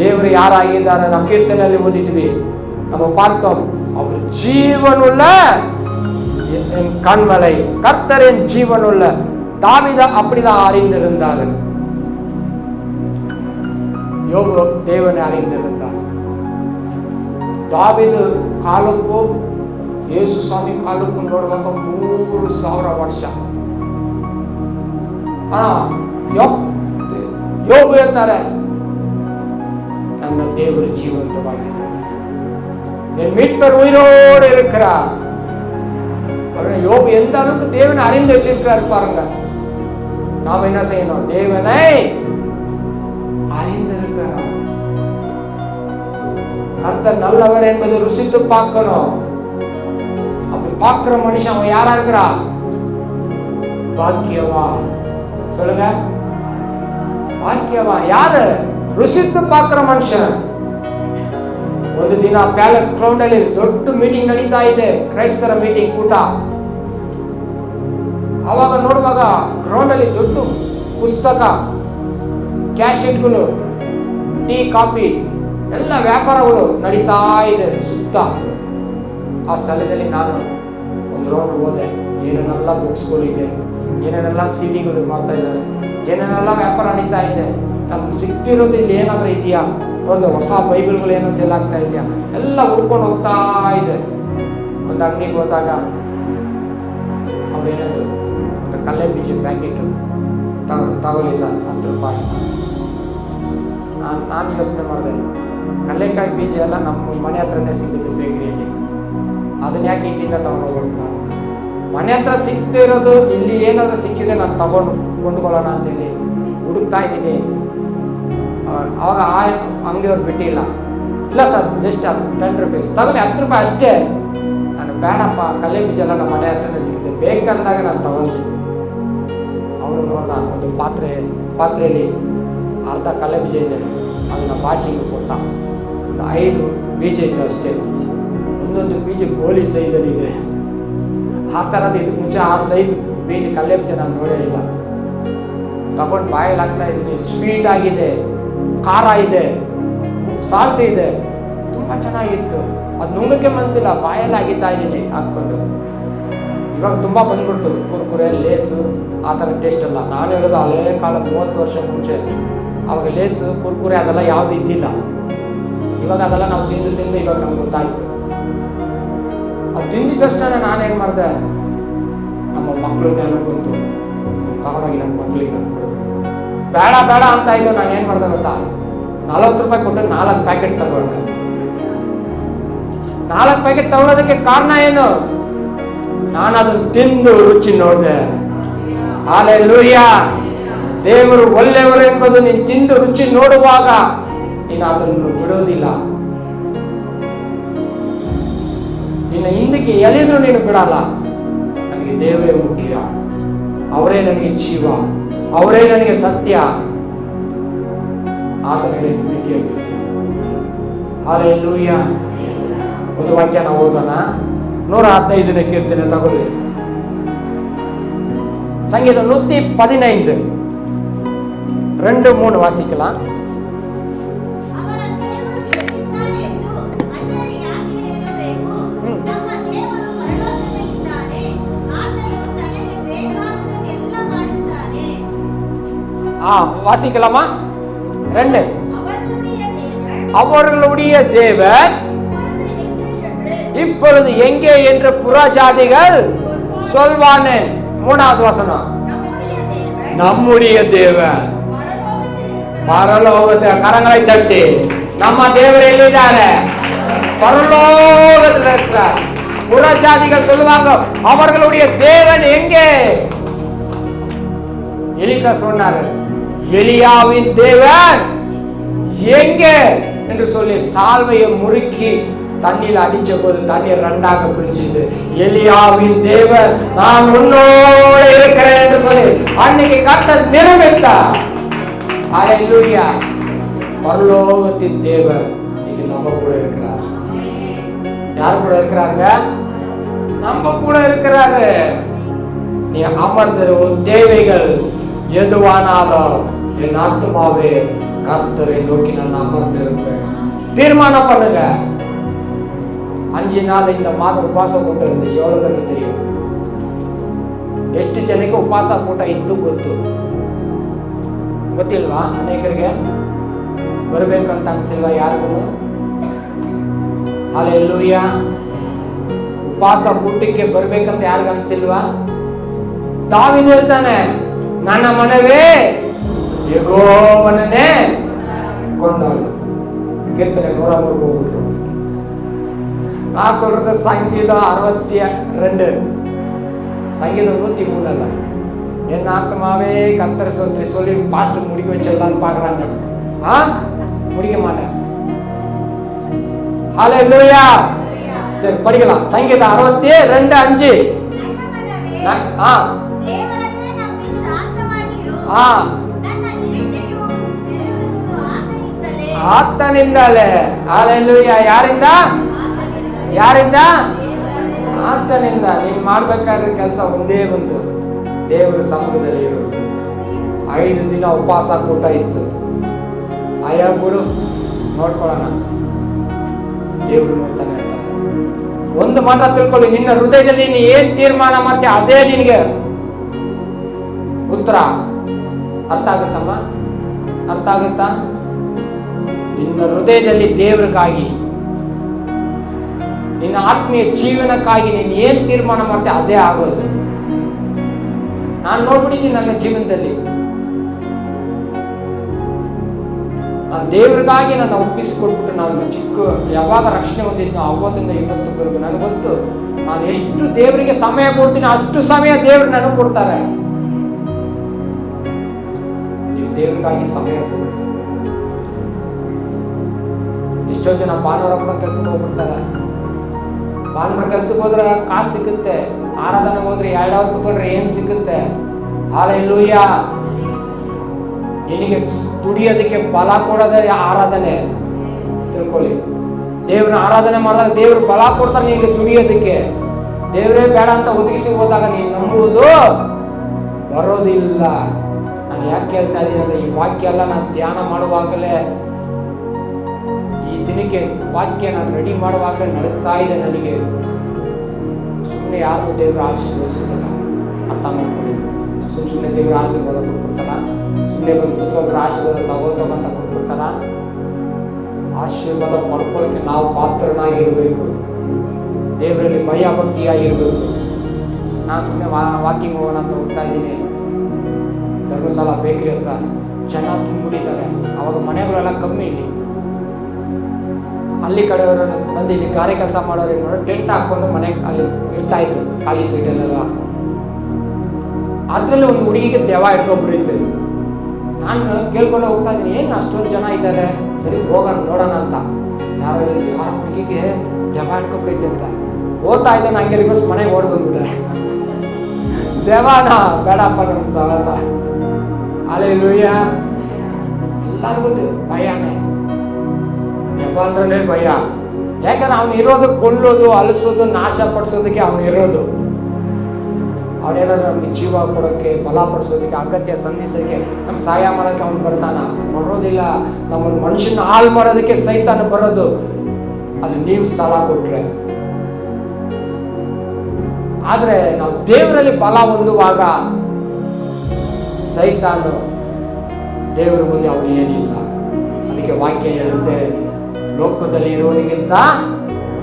ದೇವರು ಯಾರಾಗಿದ್ದಾರೆ ನಾವು ಕೀರ್ತನೆಯಲ್ಲಿ ಓದಿದ್ವಿ. நம்ம பார்த்தோம், அவர் ஜீவனுள்ள என் கண்மலை, கர்த்தரின் ஜீவனுள்ள. தாவீது அப்படிதான் அறிந்திருந்தார். யோபு தேவனை அறிந்திருந்தார். தாவீது ಕಾಲಕ್ಕೂ ಯೇಸು ಸ್ವಾಮಿ ಕಾಲಕ್ಕೂ ನೋಡುವಾಗ 3000 ವರ್ಷ. யோபு ಹೇಳ್ತಾರೆ, ನನ್ನ ದೇವರು ಜೀವಂತವಾಗಿದ್ದಾರೆ, என் மீட்பர் உயிரோடு இருக்கிறார். யோபு எந்த அளவுக்கு தேவனை அறிந்து வச்சிருக்கிறாரு பாருங்க. நாம் என்ன செய்யணும்? தேவனை அறிந்திருக்கிறார். கர்த்தர் நல்லவர் என்பதை ருசித்து பார்க்கணும். பார்க்கிற மனுஷன் அவன் யாரா இருக்கிறா? பாக்கியவா. சொல்லுங்க, பாக்கியவா. ಯಾರು? ರುಚಿತು பார்க்கிற ಮನುಷ್ಯன். ಒಂದು ದಿನ ಪ್ಯಾಲೇಸ್ ಗ್ರೌಂಡ್ ಅಲ್ಲಿ ದೊಡ್ಡ ಮೀಟಿಂಗ್ ನಡೀತಾ ಇದೆ, ಕ್ರೈಸ್ತರ ಮೀಟಿಂಗ್ ಕೂಟ. ಅವಾಗ ನೋಡುವಾಗ ಗ್ರೌಂಡ್ ಅಲ್ಲಿ ದೊಡ್ಡ ಪುಸ್ತಕ, ಕ್ಯಾಸೆಟ್ಗಳು, ಟೀ, ಕಾಫಿ ಎಲ್ಲ ವ್ಯಾಪಾರಗಳು ನಡೀತಾ ಇದೆ ಸುತ್ತ. ಆ ಸ್ಥಳದಲ್ಲಿ ನಾನು ಒಂದು ರೌಂಡ್ ಹೋದೆ. ಏನೇನೆಲ್ಲ ಬುಕ್ಸ್ಗಳಿದೆ, ಏನೇನೆಲ್ಲ ಸಿಡಿಗಳು ಮಾಡ್ತಾ ಇದ್ದಾರೆ, ಏನೇನೆಲ್ಲ ವ್ಯಾಪಾರ ನಡೀತಾ ಇದೆ. ನಮ್ಗೆ ಸಿಗ್ತಿರೋದು ಇಲ್ಲಿ ಏನಾದ್ರೂ ಇದೆಯಾ ನೋಡಿದೆ, ಹೊಸ ಬೈಬಲ್ಗಳು ಏನೋ ಸೇಲ್ ಆಗ್ತಾ ಇದೆಯಾ ಎಲ್ಲ ಹುಡ್ಕೊಂಡು ಹೋಗ್ತಾ ಇದೆ. ಒಂದು ಅಂಗಡಿಗೆ ಹೋದಾಗ ಅವ್ರೇನಾದ್ರು ಒಂದು ಕಲ್ಲೆ ಬೀಜ ಪ್ಯಾಕೆಟ್ ತಗೊಳ್ಳಿ ಸರ್, 10 ರೂಪಾಯಿ. ನಾನು ಯೋಚನೆ ಮಾಡಿದೆ, ಕಲ್ಲೆಕಾಯಿ ಬೀಜ ಎಲ್ಲ ನಮ್ಮ ಮನೆ ಹತ್ರನೇ ಸಿಗುತ್ತೆ ಬೇಕರಿಯಲ್ಲಿ, ಅದನ್ನ ಯಾಕೆ ಇಲ್ಲಿಂದ ತಗೊಂಡೋಗ್ಬೇಕು? ನಾನು ಮನೆ ಹತ್ರ ಸಿಗದೆ ಇರೋದು ಇಲ್ಲಿ ಏನಾದರೂ ಸಿಕ್ಕಿದ್ರೆ ನಾನು ಕೊಂಡ್ಕೊಳ್ಳೋಣ ಅಂತೇಳಿ ಹುಡುಕ್ತಾ ಇದ್ದೀನಿ. ಅವಾಗ ಆ ಅಂಗಡಿಯವ್ರು ಬಿಟ್ಟಿಲ್ಲ. ಇಲ್ಲ ಸರ್, ಜಸ್ಟ್ 10 ರೂಪೀಸ್ ತಗೊಳ್ಳಿ, 10 ರೂಪಾಯಿ ಅಷ್ಟೇ. ನಾನು ಬೇಡಪ್ಪ, ಕಲ್ಲೆ ಬೀಜ ಎಲ್ಲ ನಮ್ಮ ಮನೆ ಹತ್ರನೇ ಸಿಗುತ್ತೆ, ಬೇಕಂದಾಗ ನಾನು ತಗೊಂಡು. ಅವನು ನೋಡ್ದ, ಒಂದು ಪಾತ್ರೆಯಲ್ಲಿ ಅರ್ಧ ಕಲ್ಲೆ ಬೀಜ ಇದೆ, ಅದನ್ನ ಬಾಚಿಗೆ ಕೊಟ್ಟ. ಒಂದು 5 ಬೀಜ ಇತ್ತು ಅಷ್ಟೇ. ಒಂದೊಂದು ಬೀಜ ಗೋಲಿ ಸೈಜಲ್ಲಿ ಇದೆ. ಆ ಥರದ್ದು ಇದಕ್ಕೆ ಮುಂಚೆ ಆ ಸೈಜ್ ಬೀಜ ಕಲ್ಲೆ ಬೀಜ ನಾನು ನೋಡೇ ಇಲ್ಲ. ತಗೊಂಡು ಬಾಯಲ್ಲಿ ಹಾಕ್ತಾ ಇದ್ದೀನಿ. ಸ್ವೀಟ್ ಆಗಿದೆ, ಖಾರ ಇದೆ, ಸಾಲ್ಟ್ ಇದೆ, ತುಂಬ ಚೆನ್ನಾಗಿತ್ತು. ಅದು ನುಂಗಕ್ಕೆ ಮನಸ್ಸಿಲ್ಲ, ಬಾಯಲ್ಲಿ ಆಗಿತ್ತಾ ಇದ್ದೀನಿ ಹಾಕ್ಕೊಂಡು. ಇವಾಗ ತುಂಬ ಬಂದ್ಬಿಡ್ತು ಕುರ್ಕುರೆ, ಲೇಸು, ಆ ಥರ ಟೇಸ್ಟ್ ಅಲ್ಲ. ನಾನು ಹೇಳೋದು ಹಳೇ ಕಾಲ, 30 ವರ್ಷ ಮುಂಚೆ. ಅವಾಗ ಲೇಸು, ಕುರ್ಕುರೆ ಅದೆಲ್ಲ ಯಾವುದು ಇದ್ದಿಲ್ಲ. ಇವಾಗ ಅದೆಲ್ಲ ನಾವು ತಿಂದು ಇವಾಗ ನಮ್ಗೆ ಗೊತ್ತಾಯ್ತು. ಅದು ತಿಂದಿದ ತಕ್ಷಣ ನಾನೇನು ಮಾಡಿದೆ, ನಮ್ಮ ಮಕ್ಕಳು ನನಗೆ ಬಂತು, ತಗೊಂಡೋಗಿ ನನ್ನ ಮಕ್ಕಳಿಗೆ ಬೇಡ ಬೇಡ ಅಂತ ಇದ್ದು. ನಾನು ಏನು ಮಾಡಿದೆ ಗೊತ್ತಾ, 40 ರೂಪಾಯಿ ಕೊಟ್ಟು 4 ಪ್ಯಾಕೆಟ್ ತಗೊಂಡೆ. 4 ಪ್ಯಾಕೆಟ್ ತಗೊಳ್ಳೋದಕ್ಕೆ ಕಾರಣ ಏನು? ನಾನು ಅದನ್ನು ತಿಂದು ರುಚಿ ನೋಡಿದೆ. ಹಲ್ಲೆಲೂಯಾ. ದೇವರು ಒಳ್ಳೆಯವರು ಎಂಬುದು ನೀನು ತಿಂದು ರುಚಿ ನೋಡುವಾಗ ನೀನು ಅದನ್ನು ಬಿಡೋದಿಲ್ಲ. ನಿನ್ನ ಹಿಂದಕ್ಕೆ ಎಲ್ಲಿದ್ರು ನೀನು ಬಿಡಲ್ಲ. ನನಗೆ ದೇವರೇ ಮುಖ್ಯ, ಅವರೇ ನನಗೆ ಜೀವ, ಅವರೇ ನನಗೆ ಸತ್ಯ. ಆತನಿಗೆ ನಂಬಿಕೆಯಾಗಿರ್ತೀನಿ. ಹಲ್ಲೆಲೂಯಾ. ಒಂದು ವಾಕ್ಯ ನಾವು ಓದೋಣ. 115ನೇ ಕೀರ್ತನೆ ತಗೊಳ್ಳಿ. ಸಂಗೀತ 115 2, 3 வாசிக்கலாம். வாசிக்கலாமா? 2. அவர்களுடைய தேவன் இப்பொழுது எங்கே என்று புறஜாதிகள் சொல்வானே. 3வது வசனம், நம்முடைய தேவன் பரலோகத்தை, கரங்களை தட்டி நம்ம தேவர் எಲ್ಲಿದ್ದಾರೆ? பரலோகத்தில் இருக்கிறார். புறஜாதிகள் சொல்லுவாங்க, அவர்களுடைய தேவன் எங்கே? எலிசா சொன்னாரு, எலியாவின் தேவன் எங்கே என்று சொல்லி சால்வையை முறுக்கி தண்ணியில் அடிச்ச போது தண்ணீர் 2ஆக பிரிஞ்சுது. எலியாவின் தேவன் நான் உன்னோடு இருக்கிறேன் என்று சொல்லி அன்னைக்கு கர்த்தர் நிறைவேற்றார். ஹல்லேலூயா. பரலோகத்தின் தேவன் இன்னைக்கு நம்ம கூட இருக்கிறார். யார் கூட இருக்கிறாங்க? நம்ம கூட இருக்கிறாரு. நீ அமர்ந்திரு, உன் தேவைகள் எதுவானாலும் என் ஆத்துமாவே கர்த்தரை நோக்கி நான் அமர்ந்திருப்பேன். தீர்மானம் பண்ணுங்க. 5 நாள் இந்த மாதம் ಉಪವಾಸ ಕೂಟ இருந்துச்சு. எவ்வளவு பேருக்கு தெரியும்? ಎಷ್ಟು ಜನಕ್ಕೆ ಉಪವಾಸ ಕೂಟ ಇತ್ತು ಗೊತ್ತಿಲ್ವಾ? ಅನೇಕರಿಗೆ ಬರಬೇಕಂತ ಅನ್ಸಿಲ್ವಾ? ಯಾರಿಗೂ? ಹಲ್ಲೆಲೂಯಾ. ಉಪವಾಸ ಕೂಟಕ್ಕೆ ಬರ್ಬೇಕಂತ ಯಾರಿಗೂ ಅನ್ಸಿಲ್ವಾ? ದಾವೀದ ಹೇಳ್ತಾನೆ, ನನ್ನ ಮನವೇ ಯೆಹೋವನನ್ನೇ ಕೊಂಡಾಡು. ಕೀರ್ತನೆ 103 ಹೋಗ್ಬಿಟ್ರು. நான் சொல்றது சங்கீதம் 62, சங்கீதம் 103 அல்ல. என் ஆத்மாவே கர்த்தரை ஸ்தோத்திரி சொல்லி பாஸ்டர் முடிக்க வச்சிடலான்னு பாக்குறாங்க. முடிக்க மாட்டேன். ஹல்லேலூயா. சரி படிக்கலாம். சங்கீதம் 62:5. ಆತನಿಂದಲೇ. ಹಲ್ಲೆಲೂಯಾ. ಯಾರಿಂದ? ಯಾರಿಂದ? ಆತನಿಂದ. ನೀನು ಮಾಡ್ಬೇಕಾದ್ರೆ ಕೆಲಸ ಒಂದೇ ಒಂದು, ದೇವರ ಸಮ್ಮುಖದಲ್ಲಿ ಇರೋದು. 5 ದಿನ ಉಪವಾಸ ಕೂಟ ಇತ್ತು. ಆಯಾ ಬಿಡು, ನೋಡ್ಕೊಳ್ಳೋಣ, ದೇವರು ನೋಡ್ತಾನೆ ಇರ್ತಾನೆ. ಒಂದು ಮಾತ್ರ ತಿಳ್ಕೊಳ್ಳಿ, ನಿನ್ನ ಹೃದಯದಲ್ಲಿ ನೀನು ಏನ್ ತೀರ್ಮಾನ ಮಾಡ್ತೀಯ ಅದೇ ನಿನಗೆ ಉತ್ತರ. ಅರ್ಥ ಆಗುತ್ತಮ್ಮ? ಅರ್ಥ ಆಗುತ್ತಾ? ನಿನ್ನ ಹೃದಯದಲ್ಲಿ ದೇವರಿಗಾಗಿ, ನಿನ್ನ ಆತ್ಮೀಯ ಜೀವನಕ್ಕಾಗಿ ನೀನು ಏನ್ ತೀರ್ಮಾನ ಮಾಡ್ತೀಯ ಅದೇ ಆಗೋದು. ನಾನು ನೋಡ್ಬಿಟ್ಟಿದ್ದೀನಿ ನನ್ನ ಜೀವನದಲ್ಲಿ. ನಾನು ದೇವ್ರಿಗಾಗಿ ನನ್ನ ಒಪ್ಪಿಸಿಕೊಟ್ಬಿಟ್ಟು, ನಾನು ಯಾವಾಗ ರಕ್ಷಣೆ ಹೊಂದಿದ್ನೋ ಅವತ್ತಿಂದ ಇವತ್ತುವರೆಗೂ ನನಗೆ ಗೊತ್ತು, ನಾನು ಎಷ್ಟು ದೇವರಿಗೆ ಸಮಯ ಕೊಡ್ತೀನಿ ಅಷ್ಟು ಸಮಯ ದೇವ್ರು ನನಗೆ ಕೊಡ್ತಾರೆ. ನೀವು ದೇವ್ರಿಗಾಗಿ ಸಮಯ ಕೊಡಿ. ಎಷ್ಟೋ ಜನ ಭಾನುವಾರ ಕೂಡ ಕೆಲ್ಸಕ್ಕೆ ಹೋಗ್ಬಿಡ್ತಾರೆ. ಭಾನುವಾರ ಕೆಲ್ಸಕ್ಕೆ ಹೋದ್ರೆ ಕಾಸು ಸಿಗುತ್ತೆ, ಆರಾಧನೆಗೆ ಹೋದ್ರೆ 2 ಅವರ್ ಕೂತ್ಕೊಂಡ್ರೆ ಏನ್ ಸಿಗುತ್ತೆ? ಹಲ್ಲೆಲೂಯಾ. ನಿನಗೆ ದುಡಿಯೋದಕ್ಕೆ ಬಲ ಕೊಡೋದೇ ಆರಾಧನೆ. ತಿಳ್ಕೊಳ್ಳಿ, ದೇವ್ರನ್ನ ಆರಾಧನೆ ಮಾಡಿದಾಗ ದೇವ್ರು ಬಲ ಕೊಡ್ತಾರೆ ನಿನಗೆ ದುಡಿಯೋದಕ್ಕೆ. ದೇವರೇ ಬೇಡ ಅಂತ ಒದಗಿಸಿ ಹೋದಾಗ ನೀನು ನಂಬುವುದು ಬರೋದಿಲ್ಲ. ನಾನು ಯಾಕೆ ಹೇಳ್ತಾ ಇದ್ದೀನಿ ಅಂದ್ರೆ, ಈ ವಾಕ್ಯ ಎಲ್ಲ ನಾನು ಧ್ಯಾನ ಮಾಡುವಾಗಲೇ, ಈ ದಿನಕ್ಕೆ ವಾಕ್ಯ ನಾನು ರೆಡಿ ಮಾಡುವಾಗಲೇ ನಡೀತಾ ಇದೆ ನನಗೆ. ಸುಮ್ಮನೆ ಯಾರಿಗೂ ದೇವ್ರ ಆಶೀರ್ವದಿಸೋದಿಲ್ಲ. ಅರ್ಥ ಮಾಡ್ಕೊಳ್ಳಿ. ಸುಮ್ಮನೆ ದೇವ್ರ ಆಶೀರ್ವಾದ ಕೊಟ್ಬಿಡ್ತಾರ? ಸುಮ್ಮನೆ ಬಂದು ಕುತ್ಕೊಂಡ್ರೆ ಆಶೀರ್ವಾದ ತಗೊಂತ ಕೊಟ್ಬಿಡ್ತಾರ? ಆಶೀರ್ವಾದ ಪಡ್ಕೊಳ್ಳೋಕೆ ನಾವು ಪಾತ್ರನಾಗಿರ್ಬೇಕು. ದೇವರಲ್ಲಿ ಭಯ ಭಕ್ತಿಯಾಗಿರ್ಬೇಕು. ನಾನು ಸುಮ್ಮನೆ ವಾಕಿಂಗ್ ಹೋಗೋಣ ಅಂತ ಹೋಗ್ತಾ ಇದ್ದೀನಿ. ಧರ್ಮಸ್ಥಳ ಬೇಕ್ರಿ ಹತ್ರ ಜನ ತುಂಬಿಟ್ಟಿದ್ದಾರೆ. ಅವಾಗ ಮನೆಗಳೆಲ್ಲ ಕಮ್ಮಿ. ಇಲ್ಲಿ ಅಲ್ಲಿ ಕಡೆಯವರು ಬಂದು ಇಲ್ಲಿ ಗಾರೆ ಕೆಲಸ ಮಾಡೋರು ಏನು ಮಾಡೋರು, ಟೆಂಟ್ ಹಾಕೊಂಡು ಮನೆಗೆ ಅಲ್ಲಿ ಇರ್ತಾ ಇದ್ರು ಖಾಲಿ ಸೈಡಲ್ಲೆಲ್ಲ. ಅದರಲ್ಲಿ ಒಂದು ಹುಡುಗಿಗೆ ದೆವ್ವ ಹಿಡ್ಕೊಂಡ್ಬಿಡುತ್ತೆ. ನಾನು ಕೇಳ್ಕೊಂಡು ಹೋಗ್ತಾ ಇದ್ದೀನಿ, ಏನು ಅಷ್ಟೊಂದು ಜನ ಇದ್ದಾರೆ, ಸರಿ ಹೋಗೋಣ ನೋಡೋಣ ಅಂತ. ಯಾರ ಹುಡುಗಿಗೆ ದೆವ್ವ ಹಿಡ್ಕೊಂಡ್ಬಿಡುತ್ತೆ ಅಂತ ಓದ್ತಾ ಇದ್ದೆ. ನಂಗೆ ರಿವರ್ಸ್ ಮನೆಗೆ ಓಡ್ ಬಂದ್ಬಿಟ್ರೆ, ದೆವ್ವನ ಬೇಡಪ್ಪ ನಮ್ಮ ಸಹವಾಸ. ಹಲ್ಲೆಲೂಯಾ. ಎಲ್ಲರಿಗೂ ಭಯನೇ, ದೆವ್ವ ಅಂದ್ರೆ ಭಯ. ಯಾಕಂದ್ರೆ ಅವನು ಇರೋದು ಕೊಲ್ಲೋದು, ಅಲಿಸೋದು, ನಾಶ ಪಡಿಸೋದಕ್ಕೆ ಅವನು ಇರೋದು. ಅವನೇನಾದ್ರೂ ನಮ್ಗೆ ಜೀವ ಕೊಡೋಕ್ಕೆ, ಬಲಪಡಿಸೋದಕ್ಕೆ, ಅಗತ್ಯ ಸಂಧಿಸೋಕ್ಕೆ, ನಮ್ಗೆ ಸಹಾಯ ಮಾಡೋಕ್ಕೆ ಅವನು ಬರ್ತಾನ? ಬರೋದಿಲ್ಲ. ನಮ್ಮನ್ನು ಮನುಷ್ಯನ ಹಾಳು ಮಾಡೋದಕ್ಕೆ ಸೈತಾನ ಬರೋದು. ಅದು ನೀವು ಸ್ಥಳ ಕೊಟ್ರೆ. ಆದ್ರೆ ನಾವು ದೇವರಲ್ಲಿ ಬಲ ಹೊಂದುವಾಗ ಸೈತಾನ ದೇವರ ಮುಂದೆ ಅವನು ಏನಿಲ್ಲ. ಅದಕ್ಕೆ ವಾಕ್ಯ ಹೇಳುತ್ತೆ, ಲೋಕದಲ್ಲಿ ಇರುವವನಿಗಿಂತ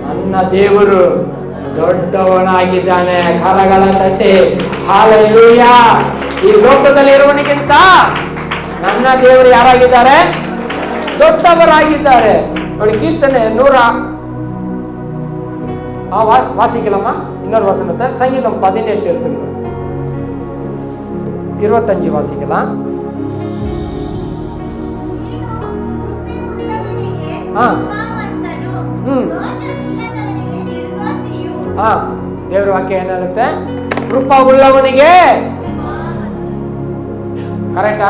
ನನ್ನ ದೇವರು ದೊಡ್ಡವನಾಗಿದ್ದಾನೆ. ಕರಗಳ ತಟ್ಟಿ ಹಲ್ಲೆಲೂಯಾ. ಈ ಲೋಕದಲ್ಲಿ ಇರುವವನಿಗಿಂತ ನನ್ನ ದೇವರು ಯಾರಾಗಿದ್ದಾರೆ? ದೊಡ್ಡವರಾಗಿದ್ದಾರೆ. ನೋಡಿ, ಕೀರ್ತನೆ 100 ವಾಸಿಕಲಮ್ಮ, ಇನ್ನೊಂದು ವಾಸ ಮತ್ತೆ ಸಂಗೀತ 18 ಇರ್ತದೆ, 25 ವಾಸಿಕಲ. ದೇವರ ವಾಕ್ಯ ಏನ್ ಹೇಳುತ್ತೆ? ಕೃಪಾ ಉಳ್ಳವನಿಗೆ, ಕರೆಕ್ಟಾ?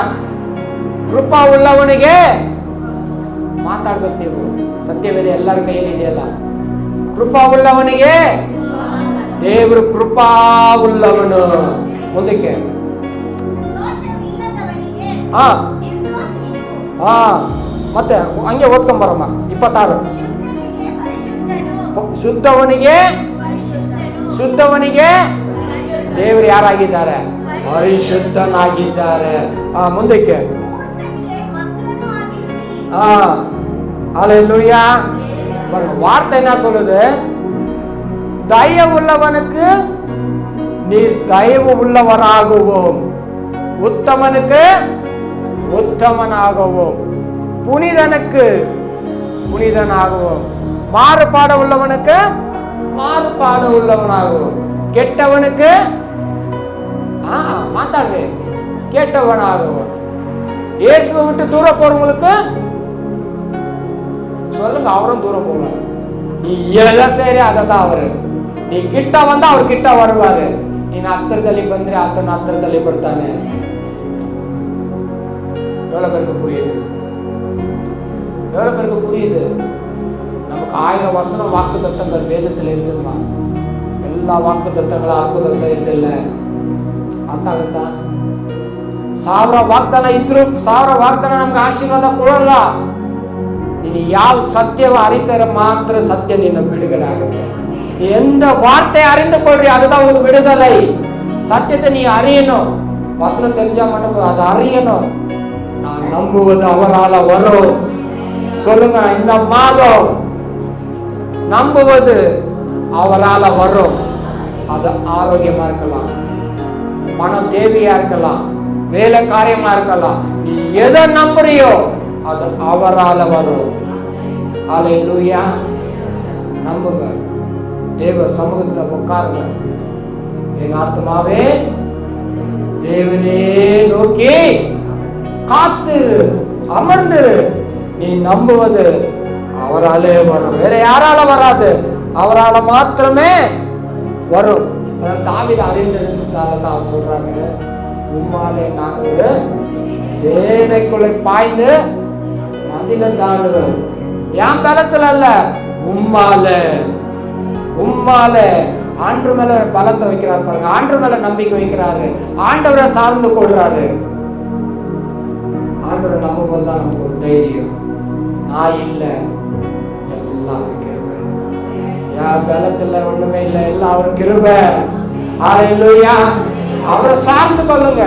ಕೃಪಾ ಉಳ್ಳವನಿಗೆ ಮಾತಾಡ್ಬೇಕು ನೀವು. ಸತ್ಯವೇದ ಎಲ್ಲರ ಕೈಯಲ್ಲಿ ಇದೆಯಲ್ಲ. ಕೃಪಾ ಉಳ್ಳವನಿಗೆ ದೇವರು ಕೃಪಾ ಉಳ್ಳವನು. ಮುಂದಕ್ಕೆ ಮತ್ತೆ ಹಂಗೆ ಓದ್ಕೊಂಬರಮ್ಮ. 26 ಶುದ್ಧವನಿಗೆ ದೇವರು ಯಾರಾಗಿದ್ದಾರೆ? ಪರಿಶುದ್ಧನಾಗಿದ್ದಾರೆ. ಮುಂದಕ್ಕೆ ஹல்லேலூயா. வார்த்தை என்ன சொல்லுது? தயவு உள்ளவனுக்கு நீர் தயவு உள்ளவராகவும், உத்தமனுக்கு உத்தமனாகவும், புனிதனுக்கு புனிதனாகவும், மாறுபாடு உள்ளவனுக்கு மாறுபாடு உள்ளவனாகவும், கெட்டவனுக்கு மாத்தாடுவே கெட்டவனாகவும், இயேசுவை விட்டு தூர போறவங்களுக்கு சொல்லுங்க, அவரும் தூரம் போவாங்க. நீ எதை செய்ய அதை தான் அவரு. நீ கிட்ட வந்தா அவர் கிட்ட வருவாரு. ನೀನು ಹತ್ತಿರದಲ್ಲಿ ಬಂದ್ರೆ ಆತನ ಹತ್ತಿರದಲ್ಲಿ ಬರ್ತಾನೆ. எவ்வளவு பேருக்கு புரியுது? எவ்வளவு பேருக்கு புரியுது? நமக்கு 1000 வசனம் வாக்கு தத்தங்கள் வேதத்தில் இருக்குமா? எல்லா வாக்கு தத்தங்களும் ಅದ್ಭುತ செய்யದಿಲ್ಲ. ಅರ್ಥ ಆಗುತ್ತಾ? 1000 ವಾಗ್ದಾನ ಇದ್ರು 1000 ವಾಗ್ದಾನ ನಮ್ಗೆ ಆಶೀರ್ವಾದ ಕೊಡಲ್ಲ. ನೀನು ಯಾವ ಸತ್ಯವ ಅರಿತರೆ ಮಾತ್ರ ಸತ್ಯ ನಿನ್ನ ಬಿಡುಗಡೆ ಆಗುತ್ತೆ. எந்த வார்த்தை அறிந்து கொள்றீ அதுதான் உங்களுக்கு விடுதலை. சத்தியத்தை நீ அறியணும். வசனம் தெரிஞ்சா மட்டும் அதை அறியணும். நான் நம்புவது அவரால வரும். சொல்லுங்க, இந்த மாதம் நம்புவது அவரால வரும். அது ஆரோக்கியமா இருக்கலாம், பணம் தேவையா இருக்கலாம், வேலை காரியமா இருக்கலாம். நீ எதை நம்புறியோ அது அவரால வரும். ஹல்லேலூயா. நம்புங்க. தேவ சமூகத்தில் உட்காருங்க. என் ஆத்மாவே தேவனே நோக்கி காத்திரு, அமர்ந்திரு. நீ நம்புவது அவராலே வரும், வேற யாரால வராது, அவரால மாத்திரமே வரும். தாவீது அறிந்திருந்ததால தான் அவர் சொல்றாங்க, உம்மாலே நாங்கள் சேனைக்குள்ளே பாய்ந்து மதில தாண்டுவோம். என் பலத்துல அல்ல, உம்மால. உம்மால. ஆண்டு மேல பலத்தை வைக்கிறார் பாருங்க. ஆண்டு மேல நம்பிக்கை வைக்கிறாரு, ஆண்டவரை சார்ந்து கொள்றாரு. ஆண்டவரை நம்பும் போதுதான் நமக்கு ஒரு தைரியம். நான் இல்ல, எல்லாம் கிருபை. என் பலத்துல ஒண்ணுமே இல்லை, எல்லாம் அவர் கிருபை. ஹல்லேலூயா. அவரை சார்ந்து கொள்ளுங்க,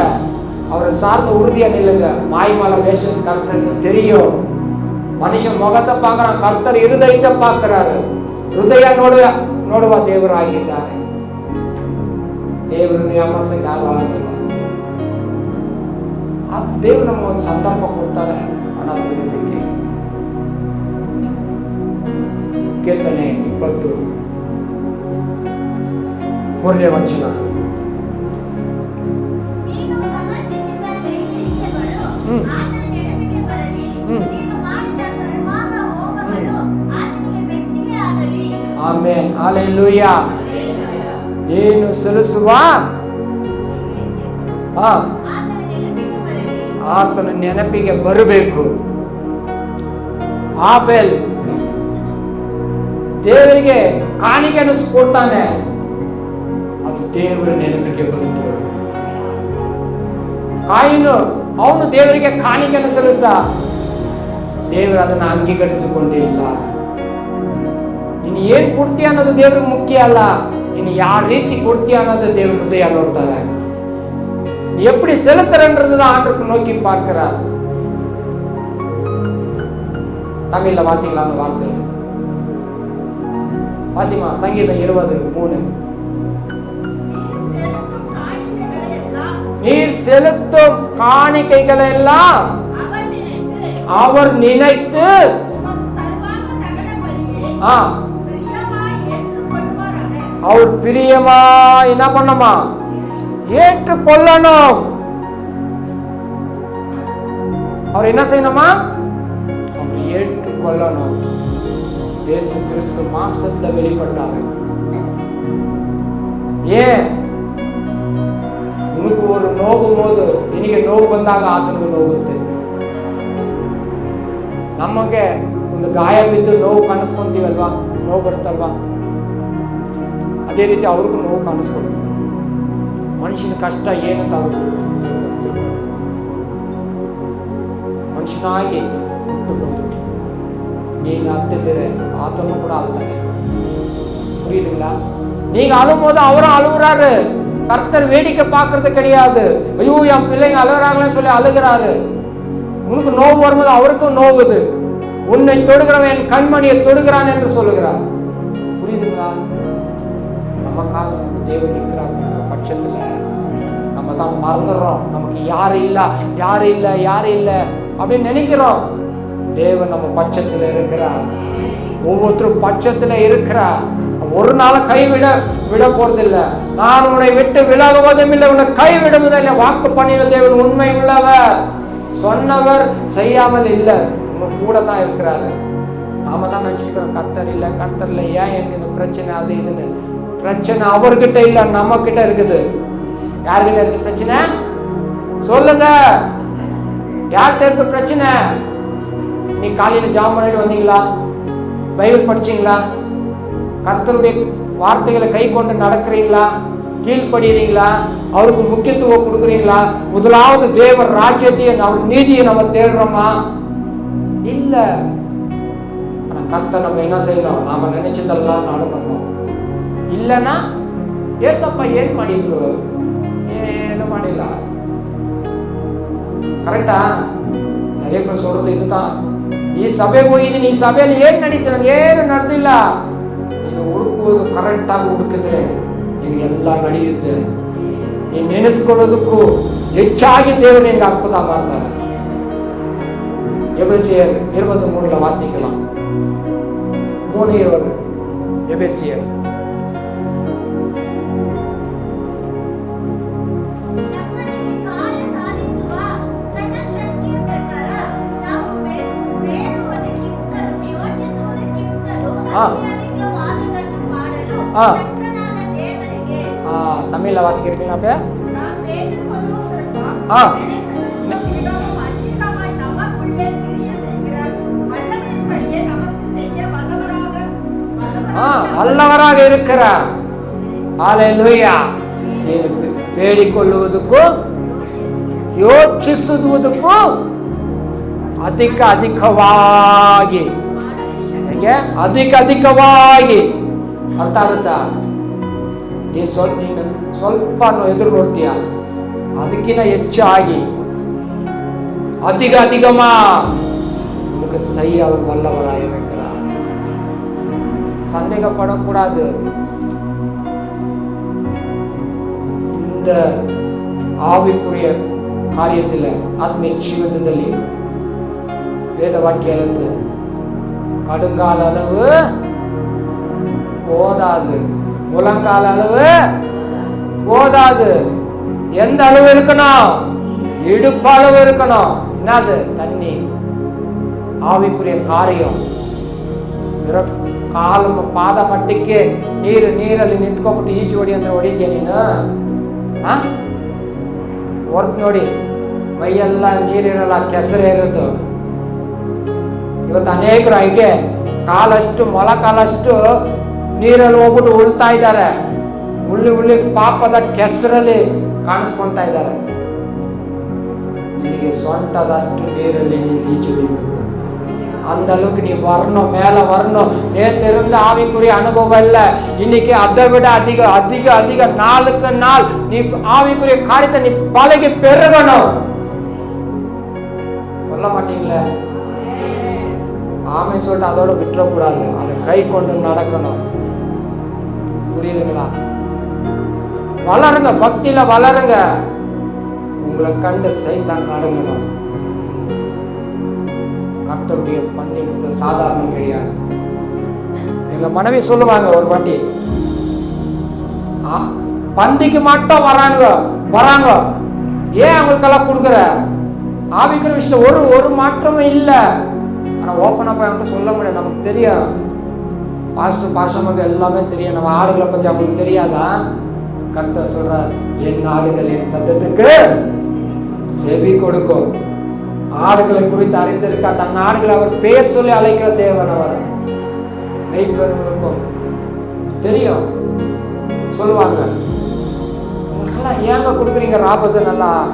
அவரை சார்ந்து உறுதியா நில்லுங்க. மாய்மால வேஷம் கர்த்தருக்கு தெரியும். மனுஷன் முகத்தை பார்க்கறான், கர்த்தர் இருதயத்தை பார்க்கிறாரு. ಹೃದಯ ನೋಡುವ ದೇವರಾಗಿದ್ದಾರೆ. ದೇವರನ್ನು ಯಾಮರ್ಸಕ್ಕೆ ಆಗಲ್ಲ. ಆ ದೇವರು ನಮ್ಗೆ ಒಂದು ಸಂದರ್ಭ ಕೊಡ್ತಾರೆ ಹಣ ದುಡಿಯೋದಕ್ಕೆ. ಕೀರ್ತನೆ 20 3ನೇ ವಚನ. ಆಮೆನ್. ಹಲ್ಲೇಲೂಯಾ. ನೀನು ಸಲ್ಲಿಸುವ ಆತನ ನೆನಪಿಗೆ ಬರಬೇಕು. ಆಬೇಲ್ ದೇವರಿಗೆ ಕಾಣಿಕೆ ಕೊಡ್ತಾನೆ, ಅದು ದೇವರ ನೆನಪಿಗೆ ಬಂತು. ಕಾಯಿನು ಅವನು ದೇವರಿಗೆ ಕಾಣಿಕೆಯನ್ನು ಸಲ್ಲಿಸ್ದ, ದೇವರು ಅದನ್ನು ಅಂಗೀಕರಿಸಿಕೊಂಡಿಲ್ಲ. ನೀನು ಏನ್ ಕೊಡ್ತೀಯ ಅನ್ನೋದು ದೇವ್ರಿಗೆ ಮುಖ್ಯ ಅಲ್ಲ, ನೀನು ಯಾವ ರೀತಿ ಕೊಡ್ತೀಯ ಅನ್ನೋದು ದೇವ್ರ ಹೃದಯ ನೋಡ್ತಾರೆ. எப்படி செலுத்துறன்றதுதான் ஆண்டவருக்கு நோக்கி பார்க்கிறார். தமிழ்ல வாசிக்கலாம் அந்த வார்த்தை. வாசிமா சங்கீதம் 20:3. நீர் செலுத்தும் காணிக்கைகளை எல்லாம் அவர் நினைத்து அவர் பிரியமா என்ன பண்ணுமா? ஏற்றுக்கொள்ளணும். அவர் என்ன செய்யணுமா? அவர் ஏற்றுக்கொள்ளணும். இயேசு கிறிஸ்து மாம்சத்துல வெளிப்பட்டாரு. ஏன்? உனக்கு ஒரு ನೋವು போது ನಿನಗೆ ನೋವು ಬಂದಾಗ ಆತನಿಗೆ ನೋವುತ್ತೆ. ನಮಗೆ ಒಂದು ಗಾಯ ಬಿದ್ದು ನೋವು ಕಾಣಿಸ್ಕೊಂತೀವಲ್ವಾ, ನೋವು ಬರುತ್ತಲ್ವಾ, ಅದೇ ರೀತಿ ಅವ್ರಿಗೂ ನೋವು ಕಾಣಿಸ್ಕೊಳ್ತಾರೆ. ಮನುಷ್ಯನ ಕಷ್ಟ ಏನಂತ ಅವ್ರಿಗೆ ಮನುಷ್ಯನಾಗಿ ಹುಟ್ಟುಕೊಂಡು நீங்க அழுதுற ஆத்தனும் கூட அழுதானே. புரியுதுங்களா? நீங்க அழும் போது அவரும் அழுகுறாரு. கர்த்தர் வேடிக்கை பார்க்கறது கிடையாது. ஐயோ என் பிள்ளைங்க அழுகுறாங்களேன்னு சொல்லி அழுகிறாரு. உனக்கு நோவு வரும்போது அவருக்கும் நோவுது. உன்னை தொடுகிறவன் என் கண்மணியை தொடுகிறான் என்று சொல்லுகிறார். புரியுதுங்களா? நமக்காக நமக்கு தேவன் நிற்கிறாங்க பட்சத்துல நம்ம தான் மறந்துடுறோம். நமக்கு யாரு இல்ல யாரு இல்ல யாரு இல்ல அப்படின்னு நினைக்கிறோம். தேவன் நம்ம பட்சத்துல இருக்கிறார். ஒவ்வொருத்தரும் பட்சத்துல இருக்கிறார். ஒரு நாள் விட போறதில்லை. நான் உன்னை விட்டு விலகுவதும் இல்லை, உன்னை கைவிடுவதில்லை. வாக்கு பண்ணின தேவன் உண்மை உள்ளவர். சொன்னவர் செய்யாமல் இல்லை, உங்க கூட தான் இருக்கிறாரு. நாம தான் நினைச்சுக்கிறோம் கர்த்தர் இல்லை, ஏன் எனக்கு இந்த பிரச்சனை அது இதுன்னு. பிரச்சனை அவர்கிட்ட இல்ல, நம்ம கிட்ட இருக்குது. யார்கிட்ட இருக்கு பிரச்சனை? சொல்லுங்க, யார்கிட்ட இருக்கு பிரச்சனை? நீ காலையில ஜாம் பண்ணிட்டு வந்தீங்களா? பைபிள் படிச்சீங்களா? கர்த்தருடைய வார்த்தைகளை கை கொண்டு நடக்கிறீங்களா? கீழ்படுறீங்களா? அவருக்கு முக்கியத்துவம் கொடுக்குறீங்களா? முதலாவது தேவர் ராஜ்யத்தையும் அவர் நீதியை நம்ம தேடுறோமா? இல்ல. ஆனா கர்த்தர் நம்ம என்ன செய்யணும்? நாம நினைச்சதெல்லாம் நடக்கணும். இல்லைன்னா ஏசப்பா ஏன் ಮಾಡಿದ್ರು? ಏನು ಮಾಡಿಲ್ಲ. ಕರೆಕ್ಟಾ? நிறைய பேர் சொல்றது இதுதான். ಈ ಸಭೆಗೆ ಹೋಗಿದ್ದೀನಿ, ಈ ಸಭೆಯಲ್ಲಿ ಏನ್ ನಡೀತಿಲ್ಲ, ಏನು ನಡೆದಿಲ್ಲ. ನೀನು ಹುಡುಕುವುದು ಕರೆಕ್ಟ್ ಆಗಿ ಹುಡುಕಿದ್ರೆ ನಿನಗೆಲ್ಲ ನಡೆಯುತ್ತೆ. ನೀನು ನೆನೆಸ್ಕೊಳ್ಳೋದಕ್ಕೂ ಹೆಚ್ಚಾಗಿ ದೇವರು ನಿನ್ಗೆ ಅದ್ಭುತ ಮಾಡ್ತಾರೆ. எபேசியர் 23 வாசிக்கலாம். 3:20 எபேசியர். தமிழ்ல வாசிக்கிறீங்களா? அப்ப வல்லவராக இருக்கிறார். ஹல்லேலூயா. ಬೇಡಿಕೊಳ್ಳುವುದಕ್ಕೂ ಯೋಚಿಸುವುದಕ್ಕೂ ಅಧಿಕವಾಗಿ ಅಧಿಕವಾಗಿ ಅರ್ಥ ಆಗುತ್ತಾ? ನೀನು ಸ್ವಲ್ಪ ಎದುರು ನೋಡ್ತೀಯ, ಅದಕ್ಕಿಂತ ಹೆಚ್ಚಾಗಿ அதிகமா உனக்கு செய்ய அவர் வல்லவராக இருக்கிறார். சந்தேகப்படக்கூடாது. இந்த ஆவிக்குரிய காரியத்தில் ஆத்மீய ஜீவிதದಲ್ಲಿ வேத வாக்கியம் எழுது கடுங்கால அளவு போதாது, முழங்கால அளவு போதாது. எந்த அளவு இருக்கணும்? இடுப்பு அளவு இருக்கணும். என்னது? தண்ணி. ஆவிக்குரிய காரியம் ಕಾಲು ಪಾದ ಮಟ್ಟಕ್ಕೆ ನೀರಲ್ಲಿ ನಿಂತ್ಕೊಂಡ್ಬಿಟ್ಟು ಈಜು ಹೊಡಿ ಅಂದ್ರೆ ಹೊಡಿತೀಯ ನೀನು? ಹೊರ್ತು ನೋಡಿ, ಮೈಯೆಲ್ಲ ನೀರಿರಲ್ಲ, ಕೆಸರೇ ಇರೋದು. ಇವತ್ತು ಅನೇಕರು ಹಾಗೆ ಕಾಲಷ್ಟು ಮೊಳಕಾಲಷ್ಟು ನೀರಲ್ಲಿ ಹೋಗ್ಬಿಟ್ಟು ಉಳ್ತಾ ಇದ್ದಾರೆ. ಉಳ್ಳಿ ಪಾಪದ ಕೆಸರಲ್ಲಿ ಕಾಣಿಸ್ಕೊಳ್ತಾ ಇದ್ದಾರೆ. ನಿನಗೆ ಸೊಂಟದಷ್ಟು ನೀರಲ್ಲಿ ನೀನು ಈಜು ಹೊಡಿಬೇಕು. அந்த அளவுக்கு நீ வரணும், மேல வரணும். நேற்று இருந்த ஆவிக்குரிய அனுபவம் இல்ல, இன்னைக்கு அதை விட அதிக அதிக அதிக நாளுக்கு நாள் நீ ஆவிக்குரிய காரியத்தை நீ பழகி பெருகணும். சொல்ல மாட்டீங்களே? ஆமை சொல்லிட்டு அதோட விட்டுறக்கூடாது, அதை கை கொண்டு நடக்கணும். புரியுதுங்களா? வளருங்க, பக்தியில வளருங்க. உங்களை கண்டு சைத்தான் நடுங்கணும். கர்த்தருடைய பந்திக்கு சாதாரணம் கிடையாது. எங்க மனைவி சொல்லுவாங்க, ஒரு வாட்டி பந்திக்கு மட்டும் வராங்க, ஏன் அவங்களுக்கெல்லாம் கொடுக்குற? ஆவிக்கிற விஷயத்துல ஒரு மாற்றமும் இல்லை. ஆனா ஓப்பனா போய் அவங்கள்ட்ட சொல்ல முடியாது. நமக்கு தெரியும், பாஸ்டர் எல்லாமே தெரியும். நம்ம ஆடுகளை பத்தி அவங்களுக்கு தெரியாதா? கர்த்தர் சொல்றார், என் ஆடுகள் என் சத்தத்துக்கு செவி கொடுக்கும். ஆடுகளை குறித்து அறிந்திருக்கா? தன் ஆடுகளை அவர் பெயர் சொல்லி அழைக்கிற தேவன். அவர் மெய்ப்பெருக்கும் தெரியும். சொல்லுவாங்க, உங்களுக்கெல்லாம் ஏங்க கொடுக்குறீங்க ராபசன் எல்லாம்?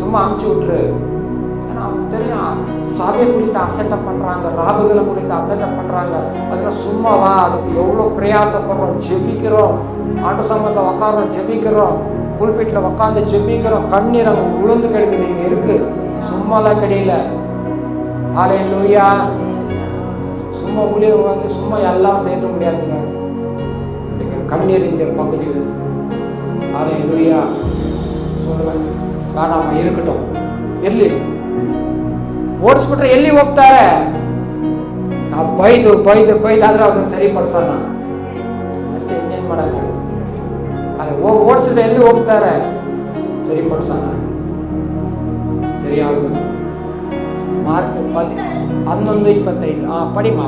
சும்மா அமுச்சு விட்டுரு. ஏன்னா அவங்களுக்கு தெரியும், சபையை குறித்து அசட்டை பண்றாங்க, ராபசனை குறித்து அசட்டை பண்றாங்க. அதெல்லாம் சும்மாவா? அதுக்கு எவ்வளவு பிரயாசப்படுறோம், ஜெபிக்கிறோம், ஆண்டு சம்பந்தம் உட்காரோம், ஜெபிக்கிறோம், புல்பீட்டில் உட்காந்து ஜெபிக்கிறோம், கண்ணீர் அங்கே உளுந்து கிடக்குது, இங்க இருக்கு. சும்மாலாம் கிடையில. ஹல்லேலூயா. சும்மா உள்ளே வந்து சும்மா எல்லாம் செய்ய முடியாதுங்க. கண்ணீர் இந்த பகுதியில். ஹல்லேலூயா. சொல்லுவேன், வேணாಮ இருக்கட்டும், ಇರ್ಲಿ, ಓಡಿಸ್ಬಿಟ್ರೆ ಎಲ್ಲಿ ಹೋಗ್ತಾರೆ? ನಾವು ಬೈದು ಆದ್ರೆ ಅವ್ರನ್ನ ಸರಿಪಡಿಸೋಣ ಅಷ್ಟೇ, ಇನ್ನೇನ್ ಮಾಡಕ್ಕೆ? ಅದೇ ಓಡಿಸಿದ್ರೆ ಎಲ್ಲಿ ಹೋಗ್ತಾರೆ? ಸರಿಪಡಿಸೋಣ, ಸರಿಯಾಗಬೇಕು. ಮಾರ್ಕ್ 11:25. ಪಡಿಮಾ.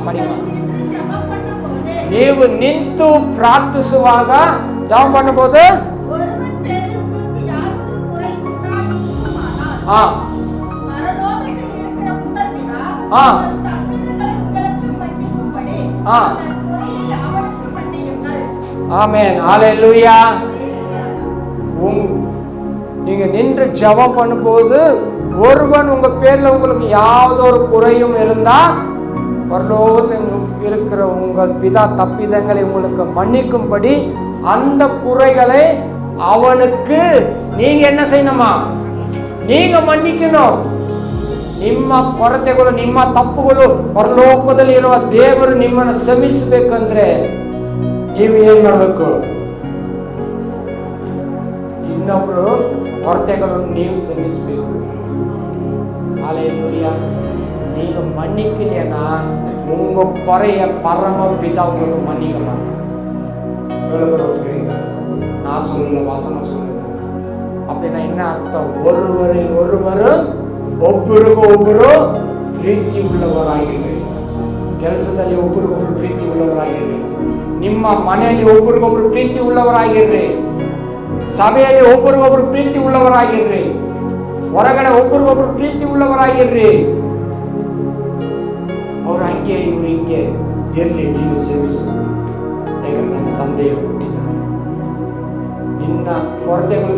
ನೀವು ನಿಂತು ಪ್ರಾರ್ಥಿಸುವಾಗ ಜಪ ಮಾಡಬಹುದು. ஆமென், ஹalleluya. நீங்க நின்று ஜெபம் பண்ணும்போது ஒருவன் உங்க பேர்ல உங்களுக்கு யாவது ஒரு குறையும் இருந்தா பரலோகத்தில் இருக்கிற உங்கள் பிதா தப்பிதங்களை உங்களுக்கு மன்னிக்கும்படி அந்த குறைகளை ಅವನಿಗೆ ನೀங்க என்ன செய்யணுமா? நீங்க மன்னிக்கணும். ನಿಮ್ಮ ಕೊರತೆಗಳು, ನಿಮ್ಮ ತಪ್ಪುಗಳು ಪರಲೋಕದಲ್ಲಿ ಇರುವ ದೇವರು ನಿಮ್ಮನ್ನು ಕ್ಷಮಿಸಬೇಕಂದ್ರೆ ನೀವು ಏನ್ ಮಾಡಬೇಕು? ಇನ್ನೊಬ್ರು ಕೊರತೆಗಳನ್ನು ನೀವು ಕ್ಷಮಿಸಬೇಕು. ஹல்லேலூயா. நீங்க மன்னிக்கலைன்னா உங்க குறைய பரம பிதா உங்களுக்கு மன்னிக்க மாட்டாங்க. நான் சொல்லல, வசனம் சொல்லுங்க. அப்படின்னா என்ன அர்த்தம்? ஒருவரில் ஒருவர் ಒಬ್ಬರಿಗೊಬ್ಬರು ಪ್ರೀತಿ ಉಳ್ಳವರಾಗಿರಿ. ಕೆಲಸದಲ್ಲಿ ಒಬ್ಬರಿಗೊಬ್ಬರು ಪ್ರೀತಿ ಉಳ್ಳವರಾಗಿರಿ. ನಿಮ್ಮ ಮನೆಯಲ್ಲಿ ಒಬ್ಬರಿಗೊಬ್ಬರು ಪ್ರೀತಿ ಉಳ್ಳವರಾಗಿರ್ರಿ. ಸಭೆಯಲ್ಲಿ ಒಬ್ಬರಿಗೊಬ್ಬರು ಪ್ರೀತಿ ಉಳ್ಳವರಾಗಿರ್ರಿ. ಹೊರಗಡೆ ಒಬ್ಬರಿಗೊಬ್ಬರು ಪ್ರೀತಿ ಉಳ್ಳವರಾಗಿರ್ರಿ. ಅವ್ರ ಹಂಗೆ ಇವ್ರು ಹಿಂಗೆ ಇರ್ಲಿ, ನೀನು ಸೇವಿಸು. ಯಾಕಂದ್ರೆ ನನ್ನ ತಂದೆಯು ಕೊಟ್ಟಿದ್ದಾನೆ. ನಿನ್ನ ಕೊರತೆಗಳು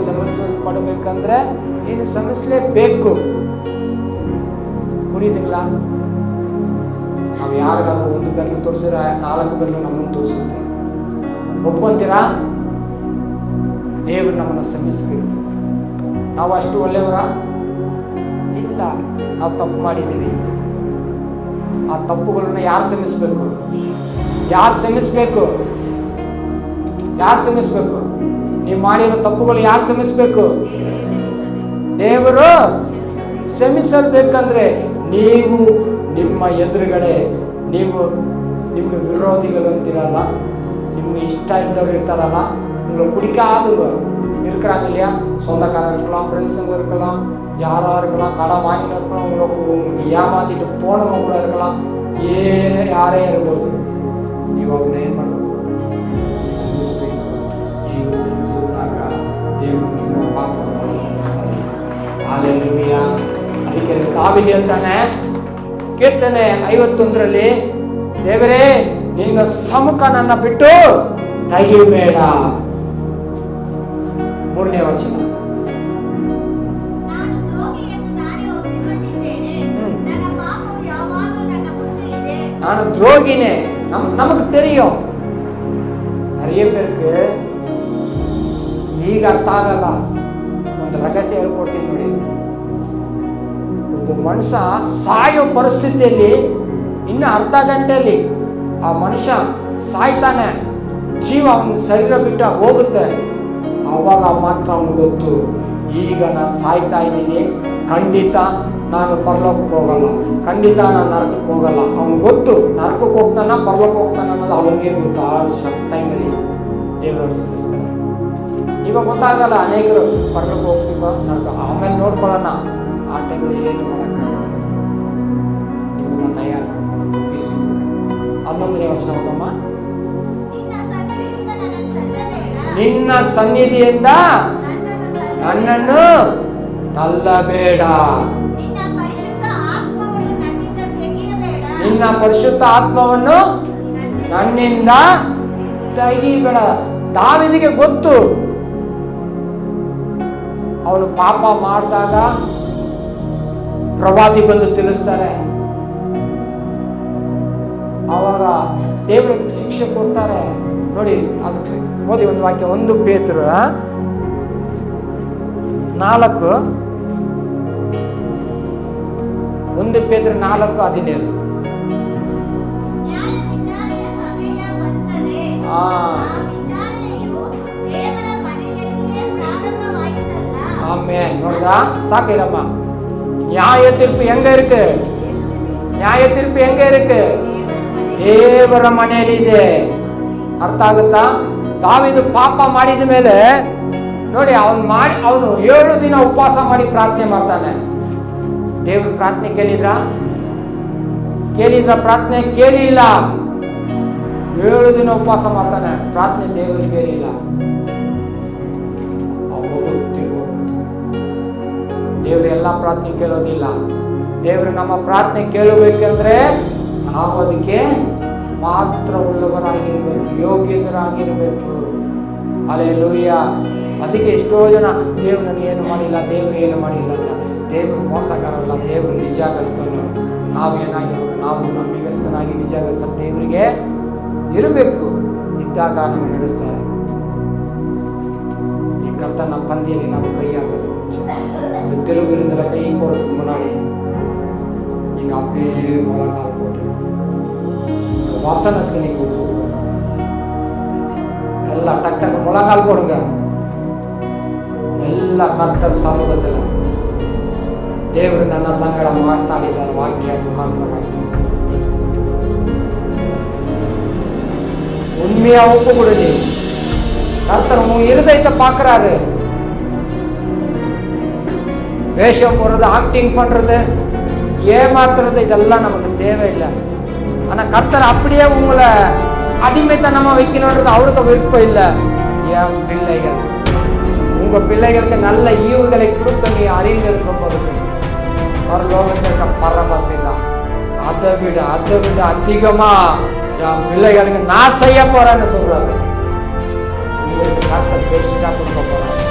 ಪಡಬೇಕಂದ್ರೆ ನೀನು ಶ್ರಮಿಸಲೇಬೇಕು. ಕುಡಿದಿಲ್ಲ, ನಾವು ಯಾರಿಗಾದ್ರೂ ಒಂದು ಬೆನ್ನು ತೋರಿಸಿದ್ರೆ 4 ಬೆನ್ನು ನಮ್ಮನ್ನು ತೋರಿಸುತ್ತೆ. ಒಪ್ಕೊಂತೀರಾ? ದೇವರು ನಮ್ಮನ್ನು ಶ್ರಮಿಸಬೇಕು. ನಾವು ಅಷ್ಟು ಒಳ್ಳೆಯವರ ಇಲ್ಲ, ನಾವು ತಪ್ಪು ಮಾಡಿದ್ದೀವಿ. ಆ ತಪ್ಪುಗಳನ್ನ ಯಾರು ಕ್ಷಮಿಸಬೇಕು? ಯಾರು ಕ್ಷಮಿಸಬೇಕು? ಯಾರು ಕ್ಷಮಿಸಬೇಕು? ನೀವು ಮಾಡಿರೋ ತಪ್ಪುಗಳು ಯಾರು ಕ್ಷಮಿಸಬೇಕು? ದೇವರು ಕ್ಷಮಿಸಬೇಕಂದ್ರೆ ನೀವು ನಿಮ್ಮ ಎದುರುಗಡೆ ನಿಮ್ಗೆ ವಿರೋಧಿಗಳು ಅಂತಿರಲ್ಲ, ನಿಮ್ಗೆ ಇಷ್ಟ ಇದ್ದವ್ರು ಇರ್ತಾರಲ್ಲ, உங்களை பிடிக்காதவங்க இருக்கிறாங்க இல்லையா, சொந்தக்காரங்க இருக்கலாம், ஃப்ரெண்ட்ஸுங்க இருக்கலாம், யாராக இருக்கலாம், கடன் வாங்கிட்டு இருக்கலாம், உங்களுக்கு ஏமாத்திட்டு போனவங்க கூட இருக்கலாம், யாரே இருಬೋದು. ನೀವು ಅವ್ರನ್ನ ಏನು ಮಾಡಬೇಕು? ಕ್ಷಮಿಸಬೇಕು. ನೀವು ಕ್ಷಮಿಸಿದಾಗ ದೇವರು ನಿಮ್ಮ ಪಾಪವನ್ನು ಕ್ಷಮಿಸ್ತಾರೆ. ಹಲ್ಲೆಲೂಯಾ. ಅದಕ್ಕೆ ದಾವೀದ ಹೇಳ್ತಾನೆ ಕೀರ್ತನೆ 51ರಲ್ಲಿ, ದೇವರೇ ನಿನ್ನ ಸಮ್ಮುಖ ನನ್ನ ಬಿಟ್ಟು ತೆಗಿಬೇಡ. 3ನೇ ವಚನ. ನಾನು துரோகினே. நமக்கு தெரியும். நிறைய பேருக்கு ಈಗ ಅರ್ಥ ಆಗಲ್ಲ. ಒಂದು ರಹಸ್ಯ ಹೇಳ್ಕೊಡ್ತೀನಿ ನೋಡಿ. ಒಬ್ಬ ಮನುಷ್ಯ ಸಾಯೋ ಪರಿಸ್ಥಿತಿಯಲ್ಲಿ ಇನ್ನು ಅರ್ಧ ಗಂಟೆಯಲ್ಲಿ ಆ ಮನುಷ್ಯ ಸಾಯ್ತಾನೆ, ಜೀವ ಅವನ ಶರೀರ ಬಿಟ್ಟು ಹೋಗುತ್ತೆ. ಆವಾಗ ಮಾತ್ರ ಅವನಿಗೆ ಗೊತ್ತು, ಈಗ ನಾನು ಸಾಯ್ತಾ ಇದ್ದೀನಿ, ಖಂಡಿತ ನಾನು ಪರಲೋಕಕ್ಕೆ ಹೋಗಲ್ಲ, ಖಂಡಿತ ನಾನು ನರಕಕ್ಕೆ ಹೋಗಲ್ಲ. ಅವ್ನಿಗೆ ಗೊತ್ತು, ನರಕಕ್ಕೆ ಹೋಗ್ತಾನ ಪರಲೋಕ ಹೋಗ್ತಾನ ಅನ್ನೋದು ಅವನಿಗೆ ಗೊತ್ತು. ಆ ಟೈಮಲ್ಲಿ ದೇವರು ಶ್ರಮಿಸ್ತಾನೆ. ಇವಾಗ ಗೊತ್ತಾಗಲ್ಲ, ಅನೇಕರು ಪರಲೋಕ ಹೋಗ್ತೀವ, ನರಕ ಆಮೇಲೆ ನೋಡ್ಕೊಳ್ಳೋಣ. ಆ ಟೈಮಲ್ಲಿ ಏನು ಮಾಡೋಕ್ಕಾಗಲ್ಲ. ನಿಮ್ಮನ್ನ ತಯಾರು 11ನೇ ವಚನ ಹೋಗಮ್ಮ. ನಿನ್ನ ಸನ್ನಿಧಿಯಿಂದ ನನ್ನನ್ನು ತಳ್ಳಬೇಡ. ನಿನ್ನ ಪರಿಶುದ್ಧ ಆತ್ಮವನ್ನು ನನ್ನಿಂದ ತೆಗಿಬೇಡ. ದಾವೀದನಿಗೆ ಗೊತ್ತು, ಅವನು ಪಾಪ ಮಾಡಿದಾಗ ಪ್ರವಾದಿ ಬಂದು ತಿಳಿಸ್ತಾರೆ, ಅವಾಗ ದೇವರಿಗೆ ಶಿಕ್ಷೆ ಕೊಡ್ತಾರೆ. ನೋಡಿ, ಅದಕ್ಕೆ ಓದಿ ಒಂದು ವಾಕ್ಯ. 1 ಪೇತ್ರ 4:17. ஆமென். ನೋಡ್ದಾ? ಸಾಕಿರಮ್ಮ. ನ್ಯಾಯ ತೀರ್ಪು ಹೆಂಗ ಇருக்கு? ನ್ಯಾಯ ತೀರ್ಪು ಹೆಂಗ ಇருக்கு? ದೇವರ ಮನೆಯಲ್ಲಿದೆ. ಅರ್ಥ ಆಗುತ್ತಾ? ದಾವೀದ ಪಾಪ ಮಾಡಿದ ಮೇಲೆ ನೋಡಿ, ಅವನು 7 ದಿನ ಉಪವಾಸ ಮಾಡಿ ಪ್ರಾರ್ಥನೆ ಮಾಡ್ತಾನೆ. ದೇವ್ರ ಪ್ರಾರ್ಥನೆ ಕೇಳಿದ್ರ ಪ್ರಾರ್ಥನೆ ಕೇಳಿಲ್ಲ. 7 ದಿನ ಉಪವಾಸ ಮಾಡ್ತಾನೆ, ಪ್ರಾರ್ಥನೆ ದೇವರು ಕೇಳಿಲ್ಲ. ದೇವ್ರ ಎಲ್ಲ ಪ್ರಾರ್ಥನೆ ಕೇಳೋದಿಲ್ಲ. ದೇವರು ನಮ್ಮ ಪ್ರಾರ್ಥನೆ ಕೇಳಬೇಕಂದ್ರೆ ನಾವು ಅದಕ್ಕೆ ಮಾತ್ರ ಉಳ್ಳವರಾಗಿರ್ಬೇಕು, ಯೋಗ್ಯರಾಗಿರ್ಬೇಕು. ಹಲ್ಲೆಲೂಯ. ಅದಕ್ಕೆ ಎಷ್ಟೋ ಜನ ದೇವ್ರು ನನಗೆ ಏನು ಮಾಡಿಲ್ಲ, ದೇವ್ರು ಏನು ಮಾಡಿಲ್ಲ ಅಂತ. ದೇವರು ಮೋಸಗಾರಲ್ಲ, ದೇವರು ನಿಜಾಗಸ್ತನು. ನಾವೇನಾಗಿರ್ಬೇಕು, ನಾವು ನಂಬಿಗಸ್ತನಾಗಿ ನಿಜಾಗಸ್ತ ದೇವರಿಗೆ ಇರಬೇಕು. ಇದ್ದಾಗ ನಮಗೆ ನಡೆಸ್ತಾರೆ. ಈ ಕರ್ತನ பந்தியில் நம்ம கையாகிறது இந்த தெருவிருந்தில் கை போடுறதுக்கு முன்னாடி நீங்கள் அப்படியே முழங்கால் போட்டு வசனத்துக்கு நீங்கள் எல்லாம் டக் டக்கு முழங்கால் போடுங்க. ಎಲ್ಲ ಕರ್ತನ ಸಮೂಹದಲ್ಲಿ ದೇವರು ನನ್ನ ಸಂಗಡ ಮಾತಾಡಿದ ವಾಕ್ಯ ಮುಖಾಂತರವಾಗಿ உண்மையா ஒப்பு கொடுங்க. கர்த்தர் உன் இருதயத்தை பார்க்கிறாரு. வேஷம் போடுறது, ஆக்டிங் பண்றது, ஏமாத்துறது, இதெல்லாம் நமக்கு தேவையில்லை. ஆனா கர்த்தர் அப்படியே உங்களை அடிமைத்தனமா வைக்கணும்ன்றது அவருக்கு விருப்பம் இல்லை. என் பிள்ளைகள், உங்க பிள்ளைகளுக்கு நல்ல ஈவுகளை கொடுக்க நீ அறிந்திருக்கும் பொழுது பரலோகத்திற்கு பரமபிதா அதை விட அதிகமா என் பிள்ளைகளுக்கு நான் செய்ய போறேன்னு சொல்றாரு. உங்களுக்கு கர்த்தர் பெஸ்டா கொடுக்க போறாரு,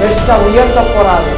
பெஸ்டா உயர்த்த போறாரு.